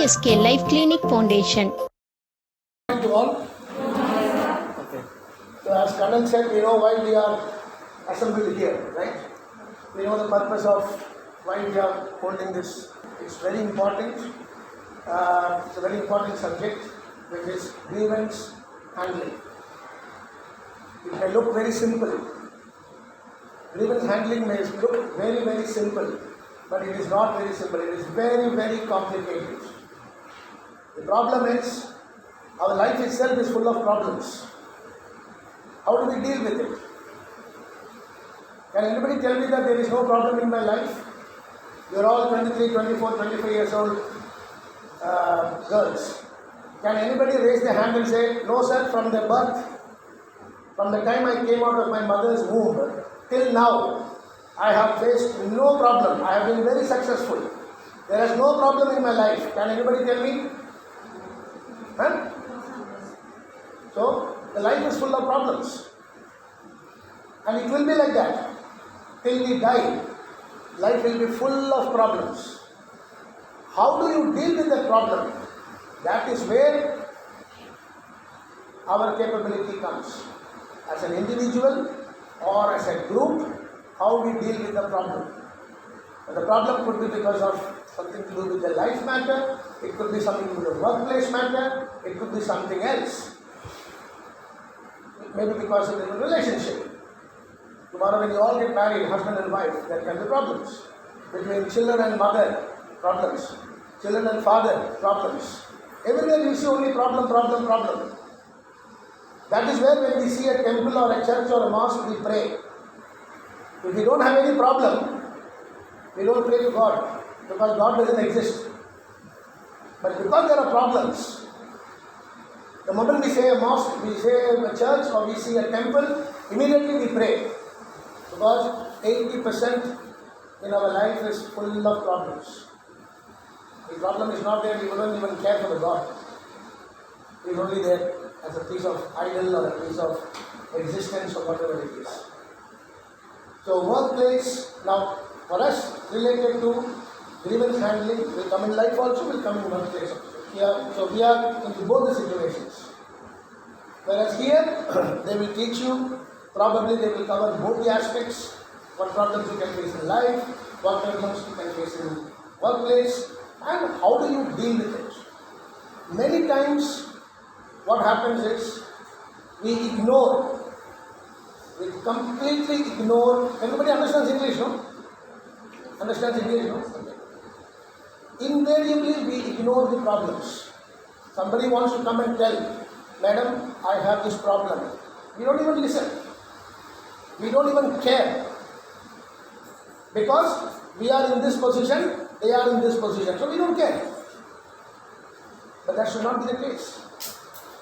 MSK Life Clinic Foundation. To all. Okay. So as Kannan said, we know why we are assembled here, right? We know the purpose of why we are holding this. It's very important. It's a very important subject, which is grievance handling. It may look very simple. Grievance handling may look very, very simple, but it is not very simple. It is very, very complicated. The problem is, our life itself is full of problems. How do we deal with it? Can anybody tell me that there is no problem in my life? You are all 23, 24, 25 years old girls. Can anybody raise their hand and say, no sir, from the birth, from the time I came out of my mother's womb, till now, I have faced no problem. I have been very successful. There is no problem in my life. Can anybody tell me? Huh? So, the life is full of problems. And it will be like that. Till we die, life will be full of problems. How do you deal with the problem? That is where our capability comes. As an individual or as a group, how we deal with the problem. And the problem could be because of something to do with the life matter, it could be something to do with the workplace matter, it could be something else. Maybe because of the relationship. Tomorrow when you all get married, husband and wife, there can be problems. Between children and mother, problems. Children and father, problems. Everywhere you see only problem. That is where when we see a temple or a church or a mosque, we pray. If we don't have any problem, we don't pray to God, because God doesn't exist. But because there are problems, the moment we say a mosque, we say a church, or we see a temple, immediately we pray. Because 80% in our life is full of problems. The problem is not there, we don't even care for the God. He is only there as a piece of idol or a piece of existence or whatever it is. So workplace, now for us related to grievance handling, will come in life also, will come in workplace also. So we are into both the situations. Whereas here, they will teach you, probably they will cover both the aspects, what problems you can face in life, what problems you can face in workplace, and how do you deal with it. Many times, what happens is, we completely ignore. Everybody understands English, no? Understands English, no? Okay. Invariably, we ignore the problems. Somebody wants to come and tell, Madam, I have this problem. We don't even listen. We don't even care. Because we are in this position, they are in this position. So we don't care. But that should not be the case.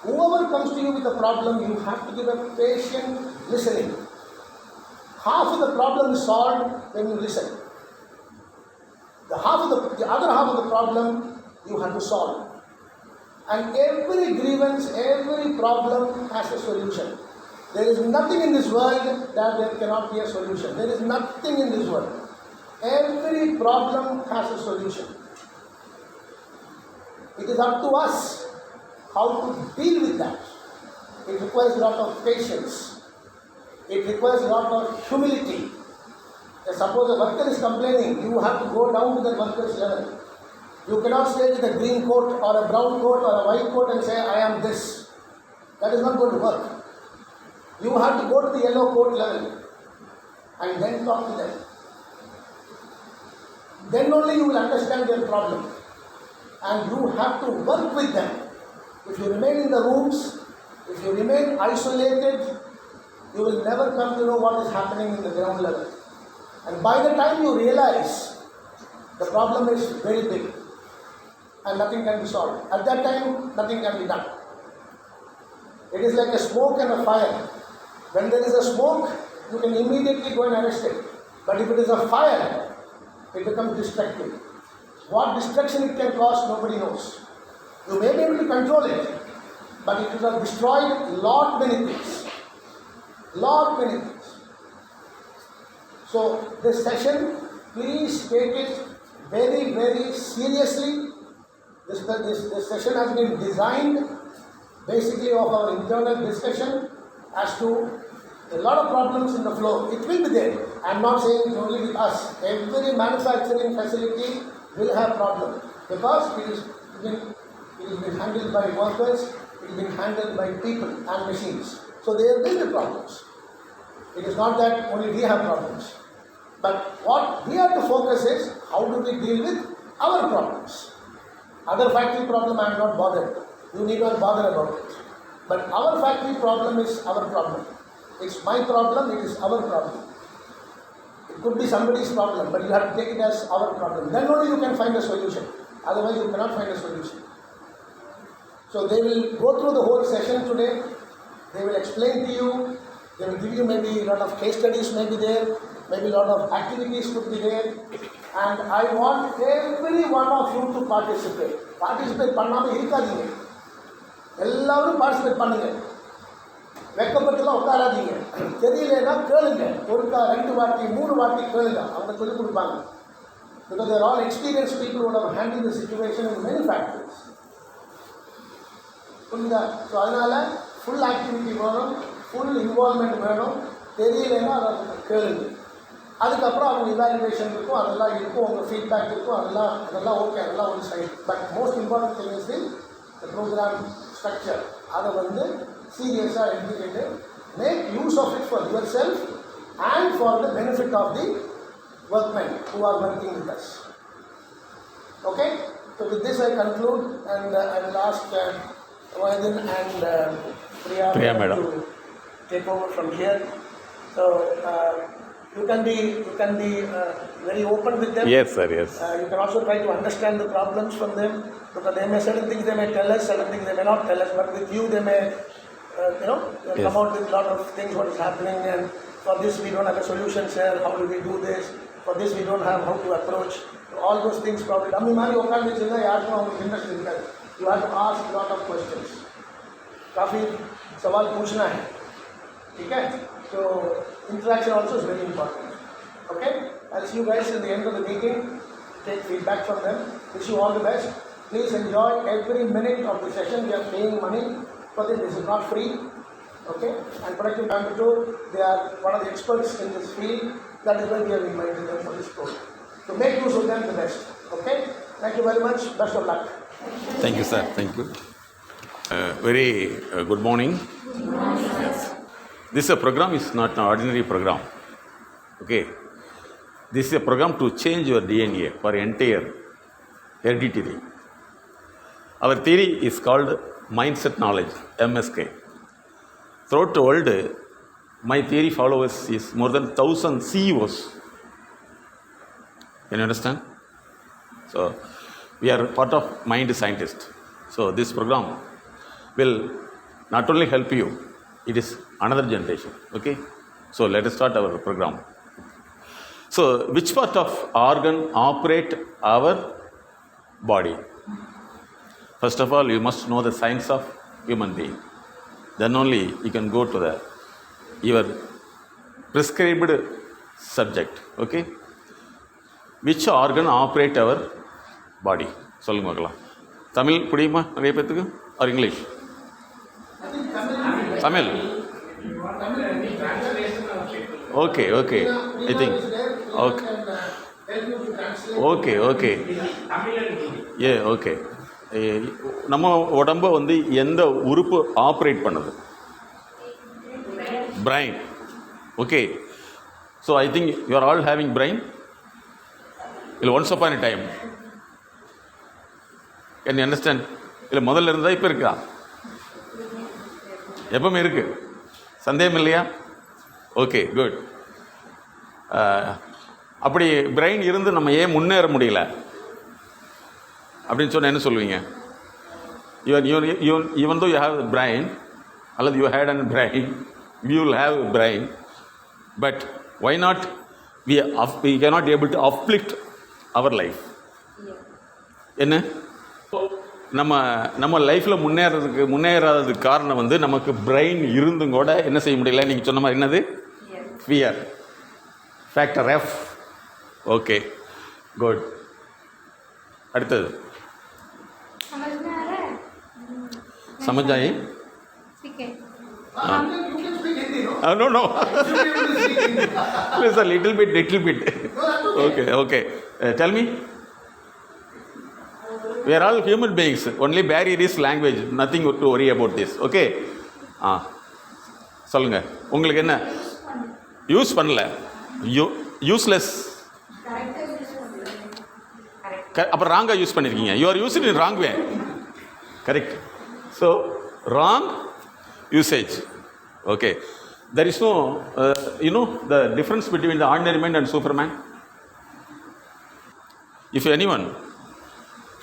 Whoever comes to you with a problem, you have to give a patient listening. Half of the problem is solved when you listen. The other half of the problem you have to solve. And every grievance, every problem has a solution. There is nothing in this world that there cannot be a solution. There is nothing in this world. Every problem has a solution. It is up to us how to deal with that. It requires a lot of patience. It requires a lot of humility. Suppose a worker is complaining, you have to go down to the worker's level. You cannot stay with a green coat or a brown coat or a white coat and say, I am this. That is not going to work. You have to go to the yellow coat level and then talk to them. Then only you will understand their problem. And you have to work with them. If you remain in the rooms, if you remain isolated, you will never come to know what is happening in the ground level. And by the time you realize the problem is very big and nothing can be solved, at that time nothing can be done. It is like a smoke and a fire. When there is a smoke, you can immediately go and arrest it. But if it is a fire, it becomes destructive. What destruction it can cause, nobody knows. You may be able to control it, but it will have destroyed lot many things. Lot many things. So this session, please take it very, very seriously. This session has been designed basically of our internal discussion as to a lot of problems in the flow. It will be there. I am not saying it's only with us. Every manufacturing facility will have problems because it is being handled by workers, it is being handled by people and machines. So there will be problems. It is not that only we have problems. But what we have to focus is how do we deal with our problems. Other factory problem I am not bothered. You need not bother about it. But our factory problem is our problem. It's my problem, it is our problem. It could be somebody's problem, but you have to take it as our problem. Then only you can find a solution. Otherwise you cannot find a solution. So they will go through the whole session today. They will explain to you. They will give you maybe a lot of case studies may be there. Maybe a lot of activities could be there. And I want every one of you to participate. Participate பண்ணாம இருக்காதீங்க. எல்லாரும் participate பண்ணுங்க. வெக்கப்பட்டுலாம் உட்காராதீங்க. தெரியலனா கேளுங்க. ஒருக்கா 2 வாட்டி 3 வாட்டி கேளுங்க. அவங்க சொல்லி கொடுப்பாங்க. Because they are all experienced people who have handled the situation in many factories. புரியுதா? ஸோ அதனால ஃபுல் ஆக்டிவிட்டி வேணும், ஃபுல் இன்வால்மெண்ட் வேணும். தெரியலன்னா அதை கேளுங்க. அதுக்கப்புறம் அவங்க இவாலுவேஷன் இருக்கும், அதெல்லாம் இருக்கும், உங்கள் ஃபீட்பேக் இருக்கும், அதெல்லாம் ஓகே, அதெல்லாம் ஒரு side. But most important thing is the program structure. அதை வந்து சீரியஸாக எடுத்துக்கிட்டு make use of it for yourself and for the benefit of the workmen who are working with us. Okay? So with this I conclude and I will ask Vaidin and Priya madam to take over from here. So you can be very open with them. Yes, sir, yes. You can also try to understand the problems from them, because they may certain things they may tell us, certain things they may not tell us, but with you they may Yes. come out with a lot of things what is happening, and for this we don't have a solution, sir, how do we do this, for this we don't have how to approach, all those things probably dummy mari okand vechirundha yaarkum avanga interest irukadu. You have to ask a lot of questions, काफी सवाल पूछना है, ठीक है? So interaction also is very important. Okay, I'll see you guys in the end of the meeting. Take feedback from them. Wish you all the best. Please enjoy every minute of the session. We are paying money for this. This is not free. Okay, and Productive Coimbatore, they are one of the experts in this field. That is why we have invited them for this program. So make use of them the best. Okay, thank you very much. Best of luck. Thank you, sir. Thank you. Very good morning. Yes. This program is not an ordinary program. Okay. This is a program to change your DNA for entire hereditary. Our theory is called Mindset Knowledge, MSK. Throughout the world, my theory followers is more than 1,000 CEOs. Can you understand? So, we are part of Mind Scientist. So, this program will not only help you, it is another generation. Okay? So, let us start our program. So, which part of organ operate our body? First of all, you must know the science of human being. Then only you can go to your prescribed subject. Okay? Which organ operate our body? சொல்லுங்க பார்க்கலாம். தமிழ் புரியுமா நிறைய பேத்துக்கு? or English? Tamil. Okay, okay. I think. Okay. Okay. Yeah, okay. நம்ம உடம்பை வந்து எந்த உறுப்பு ஆப்ரேட் பண்ணுது? Brain. Okay. So I think you are all having brain. இல்லை once upon a time. Can you understand? இல்லை முதல்ல இருந்தால் இப்போ இருக்கா? எப்பவுமே இருக்கு. சந்தேகம் இல்லையா? Okay, good. அப்படி பிரெயின் இருந்து நம்ம ஏன் முன்னேற முடியல அப்படின்னு சொன்னால் என்ன சொல்லுவீங்க? Even though you have brain, அல்லது you had and brain, you will have brain, but why not we cannot able to uplift our life? என்ன நம்ம லைஃப்பில் முன்னேறாததுக்கு காரணம் வந்து நமக்கு பிரெயின் இருந்தும் கூட என்ன செய்ய முடியல? நீங்கள் சொன்ன மாதிரி என்னது? Fear. Factor F. Okay, good. அடுத்தது समझ में आ रहा है? समझ आई? ठीक है. You can speak Hindi, no? No, no. You should be able to speak Hindi. Please, a little bit. No, that's okay. Okay. Tell me. We are all human beings. Only barrier is language. Nothing to worry about this. Okay. சொல்லுங்க உங்களுக்கு என்ன use பண்ணல useless அப்புறம் ராங்காக use பண்ணியிருக்கீங்க you are used in wrong way correct so wrong usage. Okay. There is no, the difference between the ordinary man and Superman. If anyone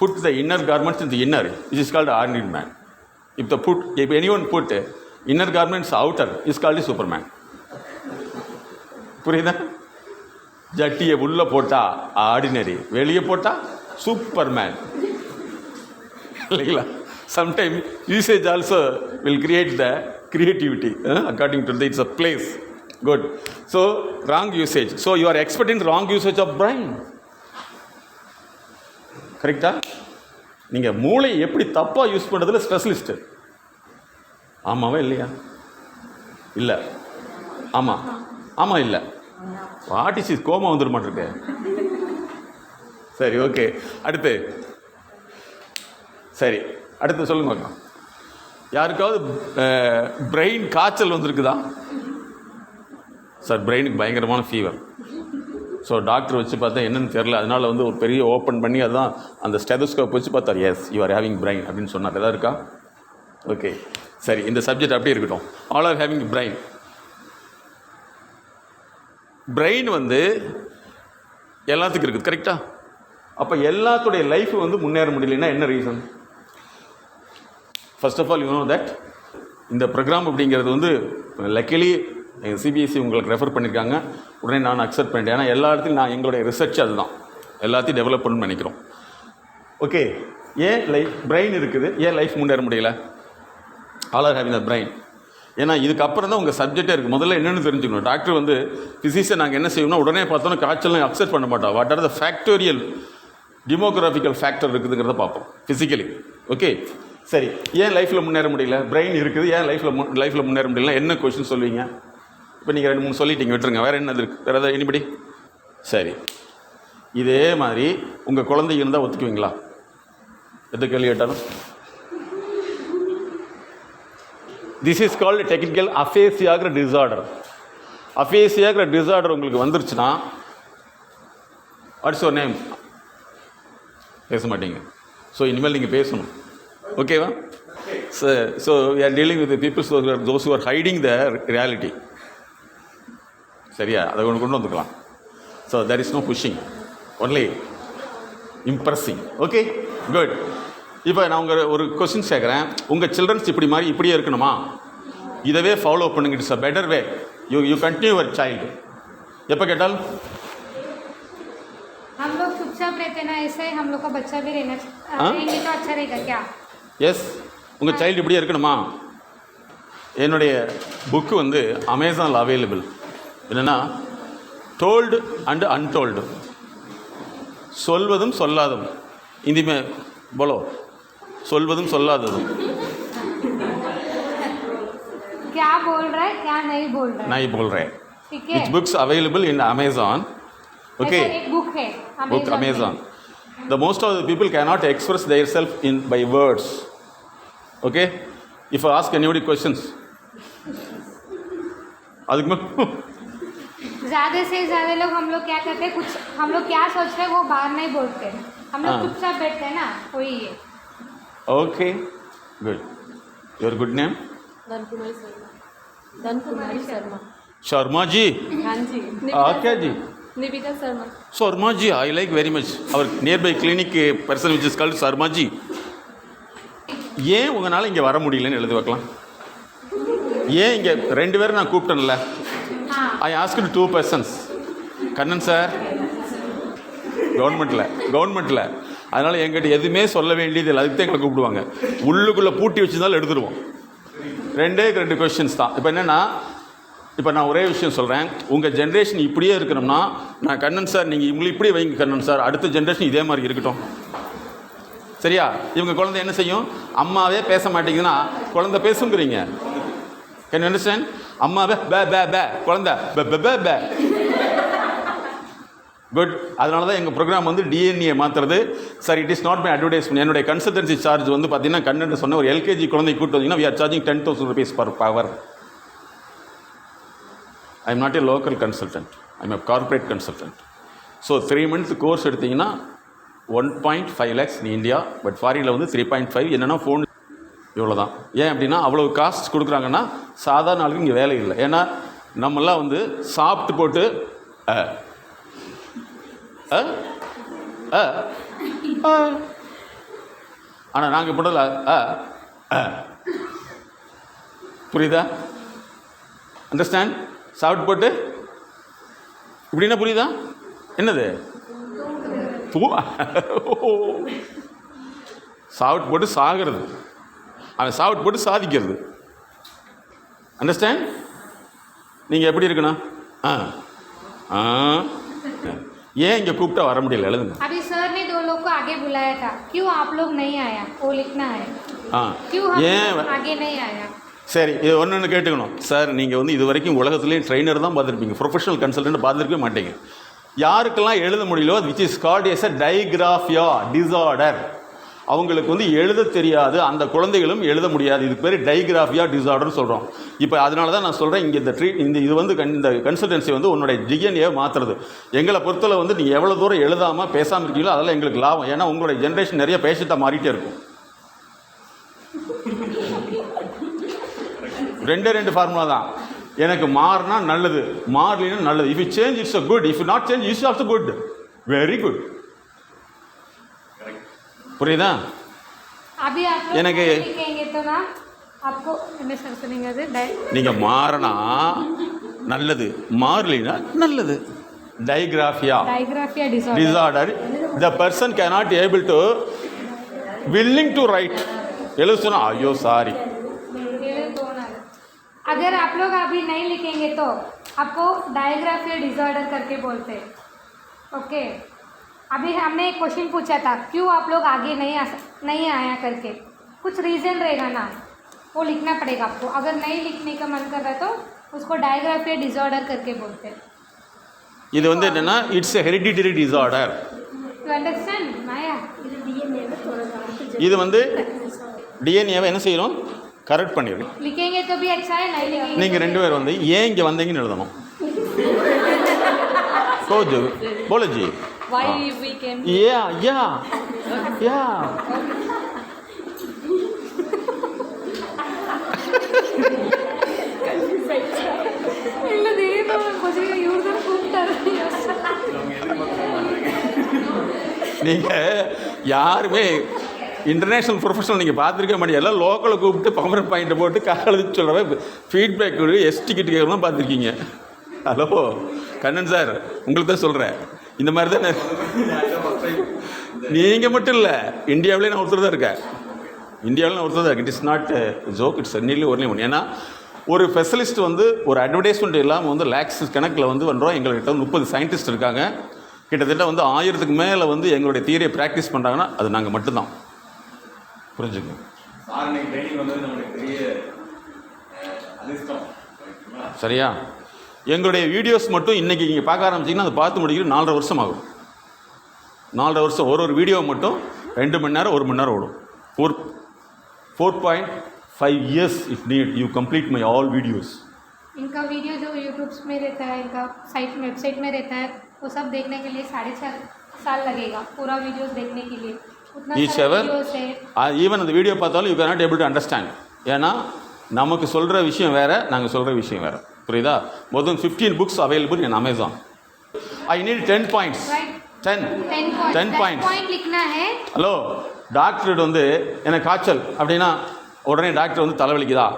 put the inner garments in the inner, it is called ordinary man. If anyone put inner garments outer, it is called a Superman. புரியுதா? ஜட்டியை உள்ள போட்டா ordinary, வெளியே போட்டா Superman இல்லைங்களா? Sometimes usage also will create the creativity according to it's a place. Good. So wrong usage. So you are expert in wrong usage of brain. கரெக்டா? நீங்கள் மூளை எப்படி தப்பாக யூஸ் பண்ணுறதுல ஸ்பெஷலிஸ்ட்டு. ஆமாவா இல்லையா? இல்லை. ஆமாம் ஆமாம் இல்லை. வாட்டிஸ் கோமா வந்துட மாட்டிருக்கு. சரி ஓகே. அடுத்து சொல்லுங்க பார்க்கலாம். யாருக்காவது பிரெயின் காய்ச்சல் வந்திருக்குதா? சார் பிரெயினுக்கு பயங்கரமான ஃபீவர். ஸோ டாக்டர் வச்சு பார்த்தா என்னென்னு தெரில, அதனால் ஒரு பெரிய ஓப்பன் பண்ணி அதுதான் அந்த ஸ்டெதோஸ்கோப் வச்சு பார்த்தார். Yes you are having brain அப்படின்னு சொன்னார். எதாவது இருக்கா? ஓகே சரி, இந்த சப்ஜெக்ட் அப்படியே இருக்கட்டும். All are having brain. Brain எல்லாத்துக்கும் இருக்குது கரெக்டா? அப்போ எல்லாத்துடைய லைஃப் முன்னேற முடியலன்னா என்ன reason? First of all you know that இந்த ப்ரோக்ராம் அப்படிங்கிறது லக்கிலி சிபிஎஸ்சி உங்களுக்கு ரெஃபர் பண்ணியிருக்காங்க. உடனே நான் அக்செப்ட் பண்ணிட்டேன். ஏன்னா எல்லா இடத்துலையும் நான் எங்களுடைய ரிசர்ச் அதுதான், எல்லாத்தையும் டெவலப் பண்ணணும்னு நினைக்கிறோம். ஓகே, ஏன் பிரெயின் இருக்குது, ஏன் லைஃப் முன்னேற முடியல? All are having the brain. ஏன்னா இதுக்கப்புறம் தான் உங்கள் சப்ஜெக்டே இருக்குது. முதல்ல என்னென்னு தெரிஞ்சுக்கணும். டாக்டர் ஃபிசிக்ஸை நாங்கள் என்ன செய்யணும், உடனே பார்த்தோன்னா காய்ச்சல்லாம் அக்செப்ட் பண்ண மாட்டோம். What are the factorial demographical factor இருக்குதுங்கிறத பார்ப்போம் ஃபிசிக்கலி. ஓகே சரி, ஏன் லைஃப்பில் முன்னேற முடியல? பிரெயின் இருக்குது, ஏன் லைஃப்பில் முன்னேற முடியல? என்ன கொஷின் சொல்லுவீங்க? இப்போ நீங்கள் 2-3 சொல்லிட்டீங்க, விட்டுருங்க. வேறு என்னது இருக்குது? வேறு ஏதாவது எனிபடி? சரி, இதே மாதிரி உங்கள் குழந்தைங்க இருந்தால் ஒத்துக்குவீங்களா? எது கேள்வி கேட்டாலும்? திஸ் இஸ் கால்டு டெக்னிக்கல் அஃபேசியாகிற டிஸார்டர். அஃபேசியாகிற டிஸார்டர் உங்களுக்கு வந்துருச்சுன்னா வாட்ஸ் யுவர் நேம்? பேச மாட்டீங்க. ஸோ இனிமேல் நீங்கள் பேசணும். ஓகேவா? So we are dealing with peoples those who are hiding the reality. சரியா? அதை கொண்டு வந்துக்கலாம். So there is no pushing, only impressing. Okay good. இப்போ நான் ஒரு கொஸ்டின் கேட்குறேன். உங்கள் சில்ட்ரன்ஸ் இப்படியே இருக்கணுமா? இதவே ஃபாலோ பண்ணுங்க. It's a better way. You continue your child. எப்போ கேட்டாலும் हम लोग चुपचाप रहते ना, ऐसे हम लोग का बच्चा भी रहेंगे तो अच्छा रहेगा क्या? எஸ், உங்கள் சைல்டு இப்படியே இருக்கணுமா? என்னுடைய புக்கு அமேசானில் அவைலபிள். என்னென்னா டோல்டு அண்டு அன்டோல்டு, சொல்வதும் சொல்லாததும். இந்திமே போலோ, சொல்வதும் சொல்லாததும். क्या बोल रहा है, क्या नहीं बोल रहा है? नहीं बोल रहे. ठीक है. Which books available in Amazon? Okay. एक बुक है Book Amazon. The most of the people cannot express themselves by words. Okay. If I ask anybody questions, ज़्यादा से ज़्यादा लोग हम लोग क्या करते हैं, कुछ हम लोग क्या सोच रहे हैं वो बाहर नहीं बोलते, हम लोग चुपचाप बैठते हैं ना, वही है. Okay. Good. Your good name? Dhankumari Sharma. Sharma ji. हाँ जी. क्या जी? निविदा Sharma. Sharma ji, I like very much. Our nearby clinic person which is called Sharma ji. ஏன் உங்களால் இங்கே வர முடியலன்னு எழுதி வைக்கலாம். ஏன் இங்கே 2 பேரும் நான் கூப்பிட்டேன்ல. I asked 2 persons. Kannan sir கவர்மெண்ட்டில் அதனால் எங்கிட்ட எதுவுமே சொல்ல வேண்டியது இல்லை. அதுக்கு தான் எங்களை கூப்பிடுவாங்க. உள்ளுக்குள்ளே பூட்டி வச்சுருந்தாலும் எடுத்துருவோம். 2 கொஸ்டின்ஸ் தான். இப்போ என்னென்னா, இப்போ நான் ஒரே விஷயம் சொல்கிறேன். உங்கள் ஜென்ரேஷன் இப்படியே இருக்கணும்னா, நான் கண்ணன் சார் நீங்கள் இவங்களை இப்படி வைங்க கண்ணன் சார், அடுத்த ஜென்ரேஷன் இதே மாதிரி இருக்கட்டும். சரியா? இவங்க குழந்தை என்ன செய்யும்? அம்மாவே பேச மாட்டேங்குதுன்னா குழந்தை பேசுங்கிறீங்க. Can you understand? அம்மாவே பே பே பே, குழந்தை பே பே பே பே. குட். அதனால தான் எங்கள் ப்ரோக்ராம் வந்து டிஎன்ஏ மாற்றுறது. Sir, it is not my advertisement. என்னுடைய கன்சல்டன்சி சார்ஜ் வந்து பார்த்தீங்கன்னா கண்ணன் சொன்ன ஒரு எல்கேஜி குழந்தை கூட்டு வந்தீங்கன்னா we are charging 10,000 rupees per hour. I am not a local consultant. I am a corporate consultant. So 3 month course எடுத்திங்கன்னா 1.5 lakhs in இந்தியா. பட் ஃபாரினில் வந்து 3.5. என்னென்னா ஃபோன் இவ்வளோ தான். ஏன் அப்படின்னா அவ்வளோ காஸ்ட் கொடுக்குறாங்கன்னா சாதாரண ஆளுக்கு இங்கே வேலை இல்லை. ஏன்னா நம்மெல்லாம் வந்து சாப்பிட்டு போட்டு ஆனால் நாங்கள் போட்டல புரியுதா? அண்டர்ஸ்டாண்ட்? சாப்பிட்டு போட்டு இப்படின்னா புரியுதா? என்னது? சாப்பிட்டு போட்டு சாகிறது, அவன் சாப்பிட்டு போட்டு சாதிக்கிறது. அண்டர்ஸ்டாண்ட்? நீங்கள் எப்படி இருக்கணும்? ஏன் இங்கே கூப்பிட்டா வர முடியல? எழுதுங்க. अभी सर ने 2 लोग को आगे बुलाया था, क्यों आप लोग नहीं आया? वो लिखना है. क्यों हम आगे नहीं आया? சரி, இது ஒன்று கேட்டுக்கணும். சார், நீங்கள் வந்து இது வரைக்கும் உலகத்துலேயும் ட்ரெயினர் தான் பார்த்துருப்பீங்க, ப்ரொஃபஷனல் கன்சல்டன்ட் பார்த்துருக்கவே மாட்டீங்க. யாருக்கெல்லாம் எழுத முடியலோ which is called as a dysgraphia disorder, அவங்களுக்கு வந்து எழுத தெரியாது, அந்த குழந்தைகளும் எழுத முடியாது. இதுக்கு பேர் டைகிராஃபியா டிசார்டர்னு சொல்கிறோம். இப்போ அதனால தான் நான் சொல்கிறேன், இங்கே இந்த இது வந்து இந்த கன்சல்டன்சி வந்து உன்னுடைய டிஎன்ஏ மாற்றுறது. எங்களை பொறுத்தவரை வந்து நீங்கள் எவ்வளோ தூரம் எழுதாமல் பேசாமல் இருக்கீங்களோ அதெல்லாம் எங்களுக்கு லாபம். ஏன்னா உங்களுடைய ஜென்ரேஷன் நிறைய பேஷண்ட்டாக மாறிட்டே இருக்கும். 2 ஃபார்முலா தான். எனக்கு மாறினா நல்லது, மாறலினா நல்லது. If you change it's a good, if you not change it's also good. Very good. புரியுதா? अभी आप लोग எனக்கு लिखेंगे तो ना आपको என்ன சார் சொன்னீங்க? அது நீங்கள் மாறினா நல்லது, மாறலினா நல்லது. Dysgraphia disorder. The person cannot able to willing to write. எழுத சொன்னா ஐயோ சாரி. अगर आप लोग अभी नहीं लिखेंगे तो आपको डायग्राफिया डिसऑर्डर करके बोलते हैं. ओके, अभी हमने एक क्वेश्चन पूछा था, क्यों आप लोग आगे नहीं आया करके. कुछ रीज़न रहेगा ना, वो लिखना पड़ेगा आपको. अगर नहीं लिखने का मन कर रहा है तो उसको डायग्राफिया डिसऑर्डर करके बोलते हैं. இது வந்து என்னன்னா it's a hereditary disorder. You understand Maya? இது வந்து டிஎன்ஏவை என்ன செய்யணும்? கரெக்ட் பண்ணிடுறோம். लिखेंगे तो भी अच्छा है, नहीं लिखेंगे நீங்கள் 2 பேர் வந்து ஏன் இங்கே வந்தீங்கன்னு எழுதணும். Goju போலஜி Why we came? யா இல்லை திடீர்னு கொஞ்சம் இவர் தான் கூப்பிட்டாரு. நீங்கள் யாருமே இன்டர்நேஷ்னல் ப்ரொஃபஷனல் நீங்கள் பார்த்துருக்க மாட்டீங்க. எல்லாம் லோக்கலை கூப்பிட்டு பவர் பாயிண்ட்டை போட்டு காலேஜ் சொல்கிறவ ஃபீட்பேக் டிக்கெட் கேட்கணும் பார்த்துருக்கீங்க. ஹலோ கண்ணன் சார், உங்களுக்கு தான் சொல்கிறேன். இந்த மாதிரி தான் நீங்கள் மட்டும் இல்லை, இந்தியாவிலே நான் ஒருத்தர் தான் இருக்கேன். இந்தியாவில் நான் ஒருத்தர் தான் இருக்கேன். It is not joke, it's nearly only. ஏன்னா ஒரு ஸ்பெஷலிஸ்ட் வந்து ஒரு அட்வர்டைஸ்மெண்ட் இல்லாமல் வந்து லேக்ஸ் கணக்கில் வந்து பண்ணுறோம். எங்கள்கிட்ட 30 சயின்டிஸ்ட் இருக்காங்க. கிட்டத்தட்ட வந்து 1000க்கு மேலே வந்து எங்களுடைய தியரியை ப்ராக்டிஸ் பண்ணுறாங்கன்னா அது நாங்கள் மட்டும்தான். புரிஞ்சுக்கோங்க. சரியா? எங்களுடைய வீடியோஸ் மட்டும் இன்றைக்கி நீங்கள் பார்க்க ஆரம்பிச்சிங்கன்னா அதை பார்த்து முடிக்கிறது 4.5 வருஷம் ஆகும். 4.5 வருஷம். ஒரு வீடியோ மட்டும் 2 மணி நேரம் 1 மணி நேரம் ஓடும். 4.5 years if need you complete my all videos. इनका वीडियो जो यूट्यूब में रहता है, इनका वेबसाइट में रहता है, वो सब देखने के लिए 4.5 साल लगेगा पूरा वीडियोस देखने के लिए. Each ever ஈவன் அந்த வீடியோ பார்த்தாலும் you can not able to understand. ஏன்னா நமக்கு சொல்கிற விஷயம் வேறு, நாங்கள் சொல்கிற விஷயம் வேறு. புரியுதா? மொத்தம் 15 books available in Amazon. I need 10 points. 10 points. लिखना है. ஹலோ, டாக்டர் வந்து எனக்கு காய்ச்சல் அப்படின்னா உடனே டாக்டர் வந்து தலைவலிக்குதா?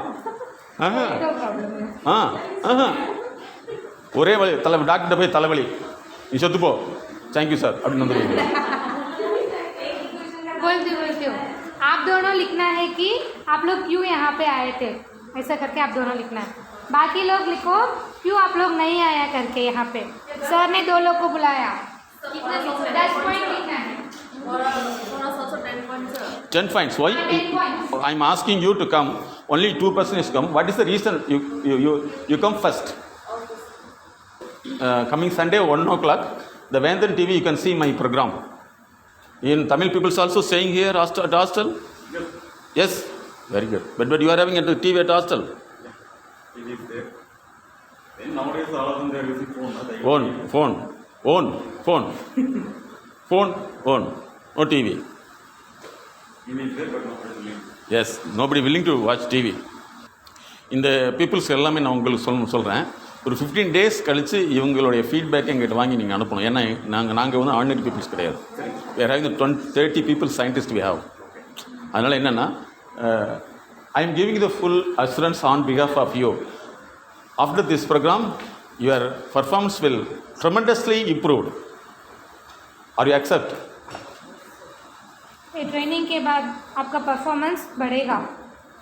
ஒரே வழி டாக்டர்கிட்ட போய் தலைவலி நீ செத்துப்போ தேங்க்யூ சார் அப்படின்னு வந்து बोलते हो. आप दोनों लिखना है कि आप लोग क्यों यहाँ पे आए थे, ऐसा करके आप दोनों लिखना है. बाकी लोग लिखो क्यों आप लोग नहीं आया करके. यहाँ पे सर ने 2 लोग को बुलाया. 10 पॉइंट लिखना है. 10 points. Why? 10 points. I'm asking you to come. Only 2% is come. What is the reason you come first? Coming Sunday 1 o'clock, the Vendan TV you can see my program. In Tamil people's also saying here at hostel. Yes, very good. But you are having a TV at hostel. It is there. Then nowadays all of them they are using phone. Phone. No TV. It is there but nobody will. Yes, nobody willing to watch TV. இந்த peoples எல்லாமே நான் உங்களுக்கு சொல்கிறேன். ஒரு 15 days கழித்து இவங்களுடைய ஃபீட்பேக்கை எங்கிட்ட வாங்கி நீங்கள் அனுப்பணும். ஏன்னா நாங்கள் வந்து ஆர்டினரி பீப்புள்ஸ் கிடையாது. We are having 30 people scientists we have. அதனால் என்னென்னா I am giving the full assurance on behalf of you. After this program, your performance will tremendously improved. Are you accept? ये ट्रेनिंग के बाद आपका performance बढ़ेगा,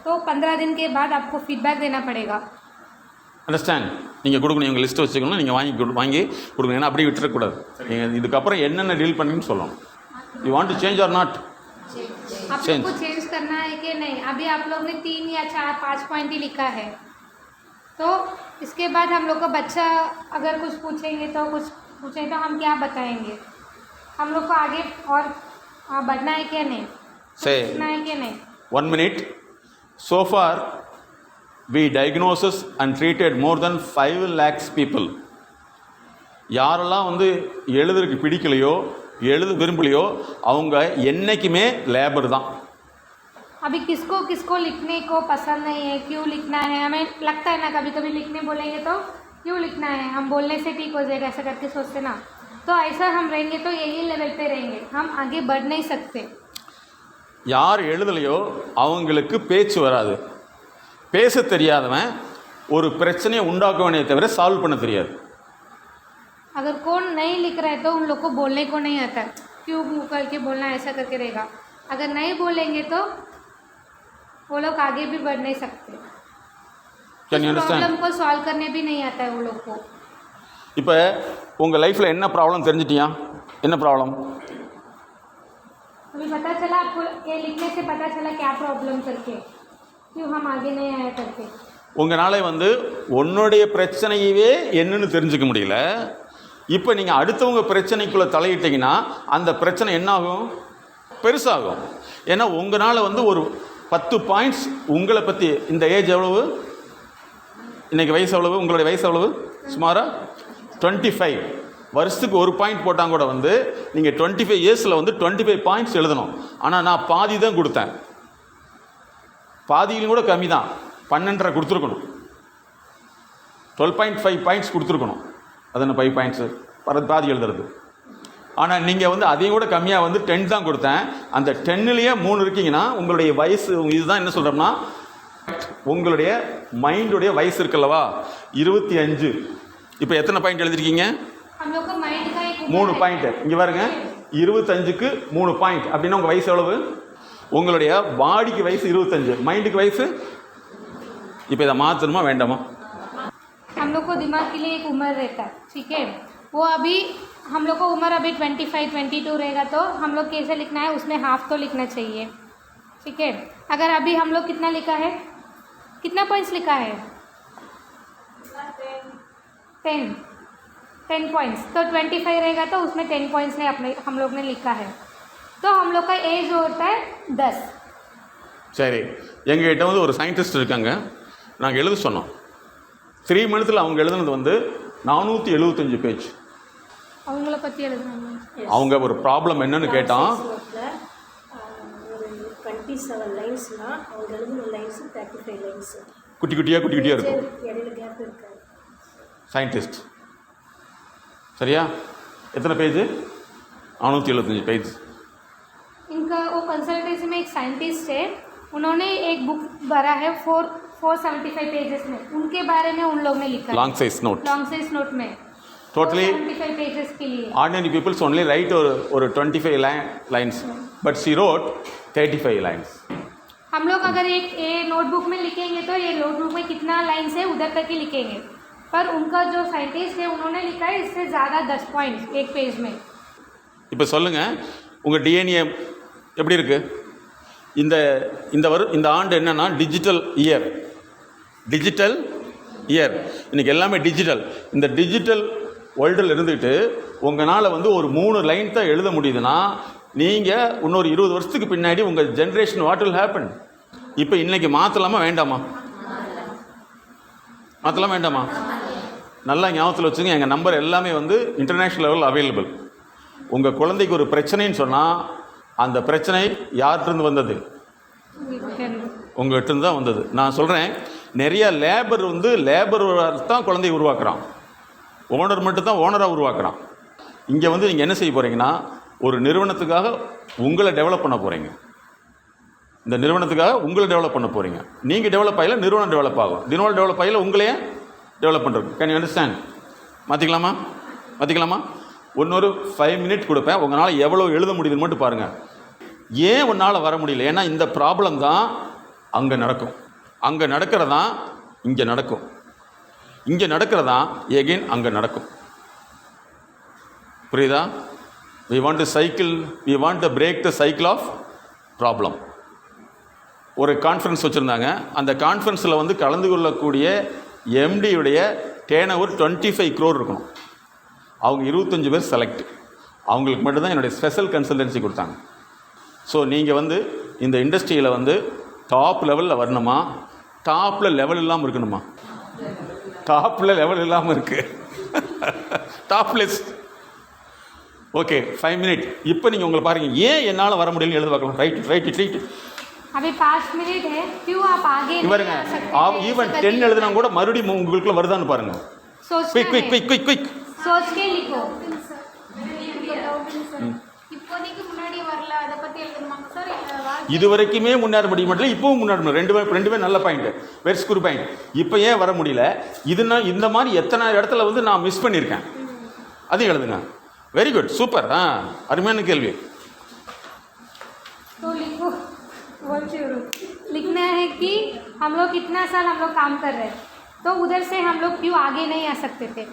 तो 15 दिन के बाद आपको फीडबैक देना पड़ेगा. அண்டர்ஸ்டாண்ட்? நீங்கள் கொடுக்கணும், எங்கள் லிஸ்ட்டு வச்சுக்கணும், நீங்கள் வாங்கி கொடுக்கணும். ஏன்னா அப்படியே விட்டுறக்கூடாது. நீங்கள் இதுக்கப்புறம் என்னென்ன டீல் பண்ணீங்கன்னு சொல்லணும். You want to change or not? आप लोग को चेंज करना है कि नहीं? अभी आप लोग ने 3 या 4 5 पॉइंट ही लिखा है, तो इसके बाद हम लोग का बच्चा अगर कुछ पूछेंगे तो हम क्या बताएंगे? हम लोग को आगे और बढ़ना है क्या नहीं? सीखना है क्या नहीं? 1 minute. So far, we diagnosed and treated more than 5 lakhs people. யாரெல்லாம் வந்து எழுதுறதுக்கு பிடிக்கலையோ எழுத விரும்பலையோ அவங்க என்றைக்குமே லேபர் தான். अभी किसको लिखने को पसंद नहीं है, क्यों लिखना है? हमें लगता है ना कभी कभी लिखने बोलेंगे तो क्यों लिखना है, हम बोलने से ठीक हो जाएगा ऐसा करके सोचते ना. तो ऐसा हम रहेंगे तो यही लेवल पे रहेंगे, हम आगे बढ़ नहीं सकते. யார் எழுதலையோ அவங்களுக்கு பேச்சு வராது. பேச தெரியாதவன் ஒரு பிரச்சனையை உண்டாக்குவனே தவிர சால்வ் பண்ண தெரியாது. अगर कौन नहीं लिख रहा है तो उन लोग को बोलने को नहीं आता, क्यों मुँह करके बोलना ऐसा करके रहेगा. अगर नहीं बोलेंगे तो वो लोग आगे भी बढ़ नहीं सकते. Can you understand? प्रॉब्लम को सॉल्व करने भी नहीं आता है वो लोग को. இப்போ உங்கள் லைஃப்பில் என்ன ப்ராப்ளம் தெரிஞ்சிட்டியா? என்ன ப்ராப்ளம்? अभी पता चला आपको, ये लिखने से पता चला क्या प्रॉब्लम करके, क्यों हम आगे नहीं आया करके. உங்களால் வந்து உன்னுடைய பிரச்சனையவே என்னன்னு தெரிஞ்சுக்க முடியல. இப்போ நீங்கள் அடுத்தவங்க பிரச்சனைக்குள்ளே தலையிட்டீங்கன்னா அந்த பிரச்சனை என்னாகும்? பெருசாகும். ஏன்னா உங்களால் வந்து ஒரு 10 பாயிண்ட்ஸ் உங்களை பற்றி, இந்த ஏஜ் எவ்வளவு, இன்றைக்கி வயசு எவ்வளவு, உங்களுடைய வயசு எவ்வளவு? சுமாராக 25. வருஷத்துக்கு ஒரு பாயிண்ட் போட்டால் கூட வந்து நீங்கள் 25 இயர்ஸில் வந்து 25 பாயிண்ட்ஸ் எழுதணும். ஆனால் நான் பாதி தான் கொடுத்தேன். பாதியிலும் கூட கம்மி தான், 12.5 கொடுத்துருக்கணும். 12.5 பாயிண்ட்ஸ் கொடுத்துருக்கணும். அது என்ன 5 பாயிண்ட்ஸு பாதி எழுதுறது. ஆனால் நீங்கள் வந்து அதையும் கூட கம்மியாக வந்து 10 தான் கொடுத்தேன். அந்த 10லேயே 3 இருக்கீங்கன்னா உங்களுடைய வயசு, இதுதான் என்ன சொல்கிறோம்னா உங்களுடைய மைண்டுடைய வயசு இருக்குல்லவா 25. இப்போ எத்தனை பாயிண்ட் எழுதிருக்கீங்க? हम लोग को माइंड का एक 3 பாயிண்ட். இங்கே பாருங்க, 25க்கு 3 பாயிண்ட் அப்படின்னா உங்கள் வயசு எவ்வளவு? உங்களுடைய பாடிக்கு வயசு 25, மைண்டுக்கு வயசு. இப்போ இதை மாற்றணுமா வேண்டாமா? हम लोग को दिमाग के लिए एक उम्र रहता है, ठीक है. वो अभी हम लोग को उम्र अभी 25-22 रहेगा, तो हम लोग कैसे लिखना है उसमें हाफ तो लिखना चाहिए, ठीक है. अगर अभी हम लोग कितना लिखा है, कितना पॉइंट्स लिखा है? 10 पॉइंट्स. तो 25 रहेगा तो उसमें 10 पॉइंट्स ने हम लोग ने लिखा है. तो हम लोग का एज होता है 10. சரி, எங்ககிட்ட வந்து ஒரு சயின்டிஸ்ட் இருக்காங்க. நாங்கள் எழுத சொன்னோம். 3 மந்த்தில் அவங்க எழுதுனது வந்து 475 பேஜ். அவங்கள பற்றி எழுதுனாங்க. அவங்க ஒரு ப்ராப்ளம் என்னன்னு கேட்டான். ஒரு 27 லைன்ஸ்னா அவங்க எழுதுன லைன்ஸ் 35 லைன்ஸ். குட்டி குட்டியாக இருக்கும். இடையில கேப் இருக்காது. சயின்டிஸ்ட் சரியா? எத்தனை பேஜ்? 475 पेज. इनका वो कंसल्टेंसी में एक साइंटिस्ट है, उन्होंने एक बुक भरा है 475 पेजेस में, उनके बारे में उन लोग ने लिखा. लॉन्ग साइज नोट में टोटली 475 पेजेस के लिए. ऑर्डिनरी पीपल्स ओनली राइट और 25 lines, but she wrote 35 lines. हम लोग अगर एक ये नोटबुक में लिखेंगे तो ये नोटबुक में कितना लाइन्स है उधर तक ही लिखेंगे, पर उनका जो साइंटिस्ट है उन्होंने लिखा है इससे ज़्यादा 10 पॉइंट्स एक पेज में. இப்போ சொல்லுங்கள், உங்கள் டிஎன்ஏ எப்படி இருக்குது? இந்த ஆண்டு என்னென்னா டிஜிட்டல் இயர். இன்றைக்கி எல்லாமே டிஜிட்டல். இந்த டிஜிட்டல் வேர்ல்டில் இருந்துக்கிட்டு உங்களால் வந்து ஒரு 3 லைன் தான் எழுத முடியுதுன்னா நீங்கள் இன்னொரு 20 வருஷத்துக்கு பின்னாடி உங்கள் ஜென்ரேஷன் வாட் வில் ஹேப்பன்? இப்போ இன்றைக்கி மாற்றலாமா வேண்டாமா? நல்லா ஞாபகத்தில் வச்சுங்க. எங்கள் நம்பர் எல்லாமே வந்து இன்டர்நேஷ்னல் லெவல் அவைலபிள். உங்கள் குழந்தைக்கு ஒரு பிரச்சனைன்னு சொன்னால் அந்த பிரச்சனை யார்கிட்டருந்து வந்தது? உங்கள்கிட்ட தான் வந்தது. நான் சொல்கிறேன், நிறைய லேபர் தான் குழந்தைய உருவாக்குறான். ஓனர் மட்டும் தான் ஓனராக உருவாக்குறான். இங்கே வந்து நீங்கள் என்ன செய்ய போகிறீங்கன்னா, ஒரு நிறுவனத்துக்காக உங்களை டெவலப் பண்ண போகிறீங்க. இந்த நிறுவனத்துக்காக உங்களை டெவலப் பண்ண போகிறீங்க. நீங்கள் டெவலப் ஆகல, நிறுவனம் டெவலப் ஆகும். நிறுவனம் டெவலப் ஆகல, உங்களையே டெவலப் பண்ணுறது. Can you understand? மாற்றிக்கலாமா? இன்னொரு 5 மினிட் கொடுப்பேன். உங்களால் எவ்வளோ எழுத முடியுதுன்னு மட்டும் பாருங்கள். ஏன் உன்னால் வர முடியல? ஏன்னா இந்த ப்ராப்ளம் தான் அங்கே நடக்கும். அங்கே நடக்கிறதான் இங்கே நடக்கும். இங்கே நடக்கிறதான் எகெயின் அங்கே நடக்கும். புரியுதா? we want to break the cycle of problem. ஒரு கான்ஃபரன்ஸ் வச்சுருந்தாங்க. அந்த கான்ஃபரன்ஸில் வந்து கலந்து கொள்ளக்கூடிய எம்டியுடைய டேர்ன் ஓவர் 25 crore இருக்கணும். அவங்க 25 பேர் செலக்ட். அவங்களுக்கு மட்டும்தான் என்னுடைய ஸ்பெஷல் கன்சல்டன்சி கொடுத்தாங்க. ஸோ நீங்கள் வந்து இந்த இண்டஸ்ட்ரியில் வந்து டாப் லெவலில் வரணுமா, டாப்பில் லெவல் இல்லாமல் இருக்கணுமா? டாப்பில் லெவல் இல்லாமல் இருக்குது. டாப்லெஸ். Okay, 5 minute. இப்போ நீங்கள் உங்களை பாருங்கள், ஏன் என்னால் வர முடியலன்னு எழுத பார்க்கலாம். ரைட். अभी 5 मिनट है, क्यों आप आगे नहीं பாருங்க, आ सकते? ஈவன் 10 எழுதுனா கூட மறுபடியும் உங்களுக்குள்ள வருதான்னு பாருங்க. குயிக் सोच के लिखो. இப்போதைக்கு முன்னாடி வரல, அதை பத்தி எழுதணுமாங்க சார்? இது வரைக்குமே முன்னேற முடிய மாட்டேன், இப்பவும் முன்னேற முடியல. ரெண்டுமே நல்ல பாயிண்ட், வெரி ஸ்கூர் பாயிண்ட். இப்போ ஏன் வர முடியல? இந்த மாதிரி எத்தனை இடத்துல வந்து நான் மிஸ் பண்ணியிருக்கேன், அதையும் எழுதுங்க. Very good, super. அருமையான கேள்வி. तो लिखो, लिखना है कि हम लोग कितना साल हम लोग काम कर रहे हैं, तो उधर से हम लोग क्यों आगे नहीं आ सकते थे?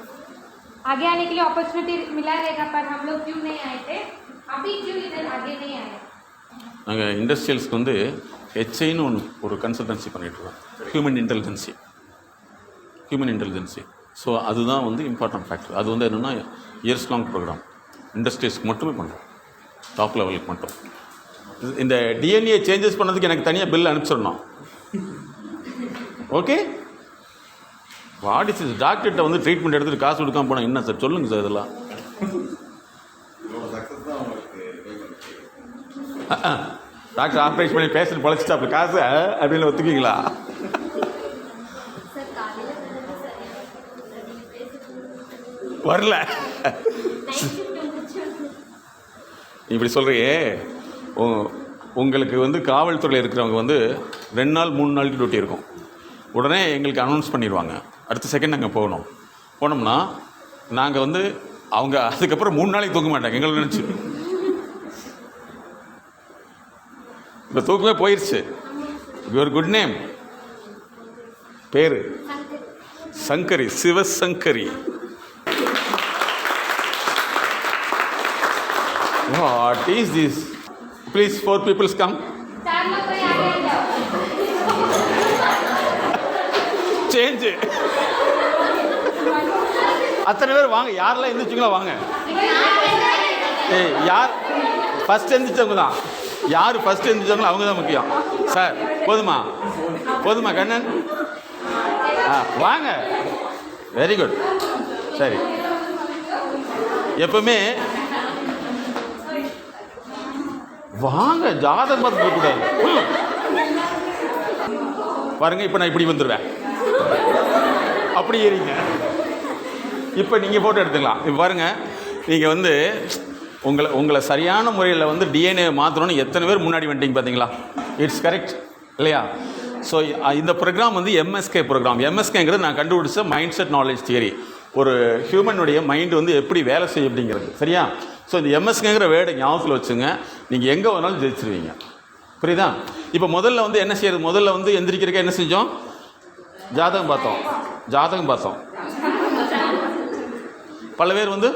आगे आने के लिए अपॉर्चुनिटी मिला रहेगा, पर हम लोग क्यों नहीं आए थे? अभी क्यों इधर आगे नहीं आए? நாங்கள் இண்டஸ்ட்ரியல்ஸ்க்கு வந்து ஹெச்ஐன்னு ஒரு கன்சல்டன்சி பண்ணிகிட்ருக்கோம். Human intelligence. ஸோ அதுதான் வந்து இம்பார்ட்டன்ட் ஃபேக்டர். அது வந்து என்னென்னா இயர்ஸ் லாங் ப்ரோக்ராம். இண்டஸ்ட்ரீஸ்க்கு மட்டுமே பண்ணுறோம், டாப் லெவலுக்கு மட்டும். இந்த டிஎன்ஏ சேஞ்சஸ் பண்ணதுக்கு எனக்கு தனியாக பில் அனுப்பிச்சிடணும். ஓகே, வாட் இஸ் டாக்டர்கிட்ட வந்து ட்ரீட்மெண்ட் எடுத்துகிட்டு காசு கொடுக்காம போனால் என்ன சார்? சொல்லுங்கள் சார். இதெல்லாம் டாக்டர் ஆப்ரேஷன் பண்ணி பேஷண்ட் பழச்சிட்டா அப்படி காசு அப்படின்னு ஒத்துக்குவீங்களா? வரல. இப்படி சொல்கிறியே, உங்களுக்கு வந்து காவல்துறையில் இருக்கிறவங்க வந்து 2 நாள் 3 நாள் டியூட்டி இருக்கும். உடனே எங்களுக்கு அனௌன்ஸ் பண்ணிடுவாங்க, அடுத்த செகண்ட் நாங்கள் போனோம்னா நாங்கள் வந்து அவங்க அதுக்கப்புறம் 3 நாளைக்கு தூக்க மாட்டாங்க எங்களை நினச்சி. இப்போ தூக்கமே போயிடுச்சு. யுவர் குட் நேம், பேர் Sankari, Sivasankari. What is this? Please 4 people come. Change. அத்தனை பேர் வாங்க. யாரெல்லாம் எந்திரிச்சிங்களோ வாங்க. யார் ஃபஸ்ட் எந்திரிச்சவங்க தான். யார் ஃபஸ்ட் எந்திரிச்சாங்களோ அவங்க தான் முக்கியம். சார் போதுமா கண்ணன்? வாங்க. Very good. சரி, எப்பவுமே வாங்க, ஜாதகம் பார்த்து போகக்கூடாது. பாருங்க, இப்போ நான் இப்படி வந்துடுவேன், அப்படி ஏறிங்க. இப்போ நீங்கள் ஃபோட்டோ எடுத்துக்கலாம். இப்போ பாருங்கள், நீங்கள் வந்து உங்களை சரியான முறையில் வந்து டிஎன்ஏ மாற்றணும்னு எத்தனை பேர் முன்னாடி வந்துட்டீங்க பார்த்தீங்களா? இட்ஸ் கரெக்ட் இல்லையா? ஸோ இந்த ப்ரோக்ராம் வந்து எம்எஸ்கே ப்ரோக்ராம். எம்எஸ்கேங்கிறது நான் கண்டுபிடிச்ச மைண்ட் செட் நாலேஜ் தியரி. ஒரு ஹியூமனுடைய மைண்டு வந்து எப்படி வேலை செய்யும் அப்படிங்கிறது. சரியா? ஸோ இந்த எம்எஸ்கேங்கிற வேர்டை ஞாபகத்தில் வச்சுங்க. நீங்கள் எங்கே வேணாலும் ஜெயிச்சிருவீங்க. புரியுதா? இப்போ முதல்ல வந்து என்ன செய்யறது? முதல்ல வந்து எந்திரிக்கிறக்க என்ன செஞ்சோம்? ஜாதகம் பார்த்தோம். பல பேர் வந்து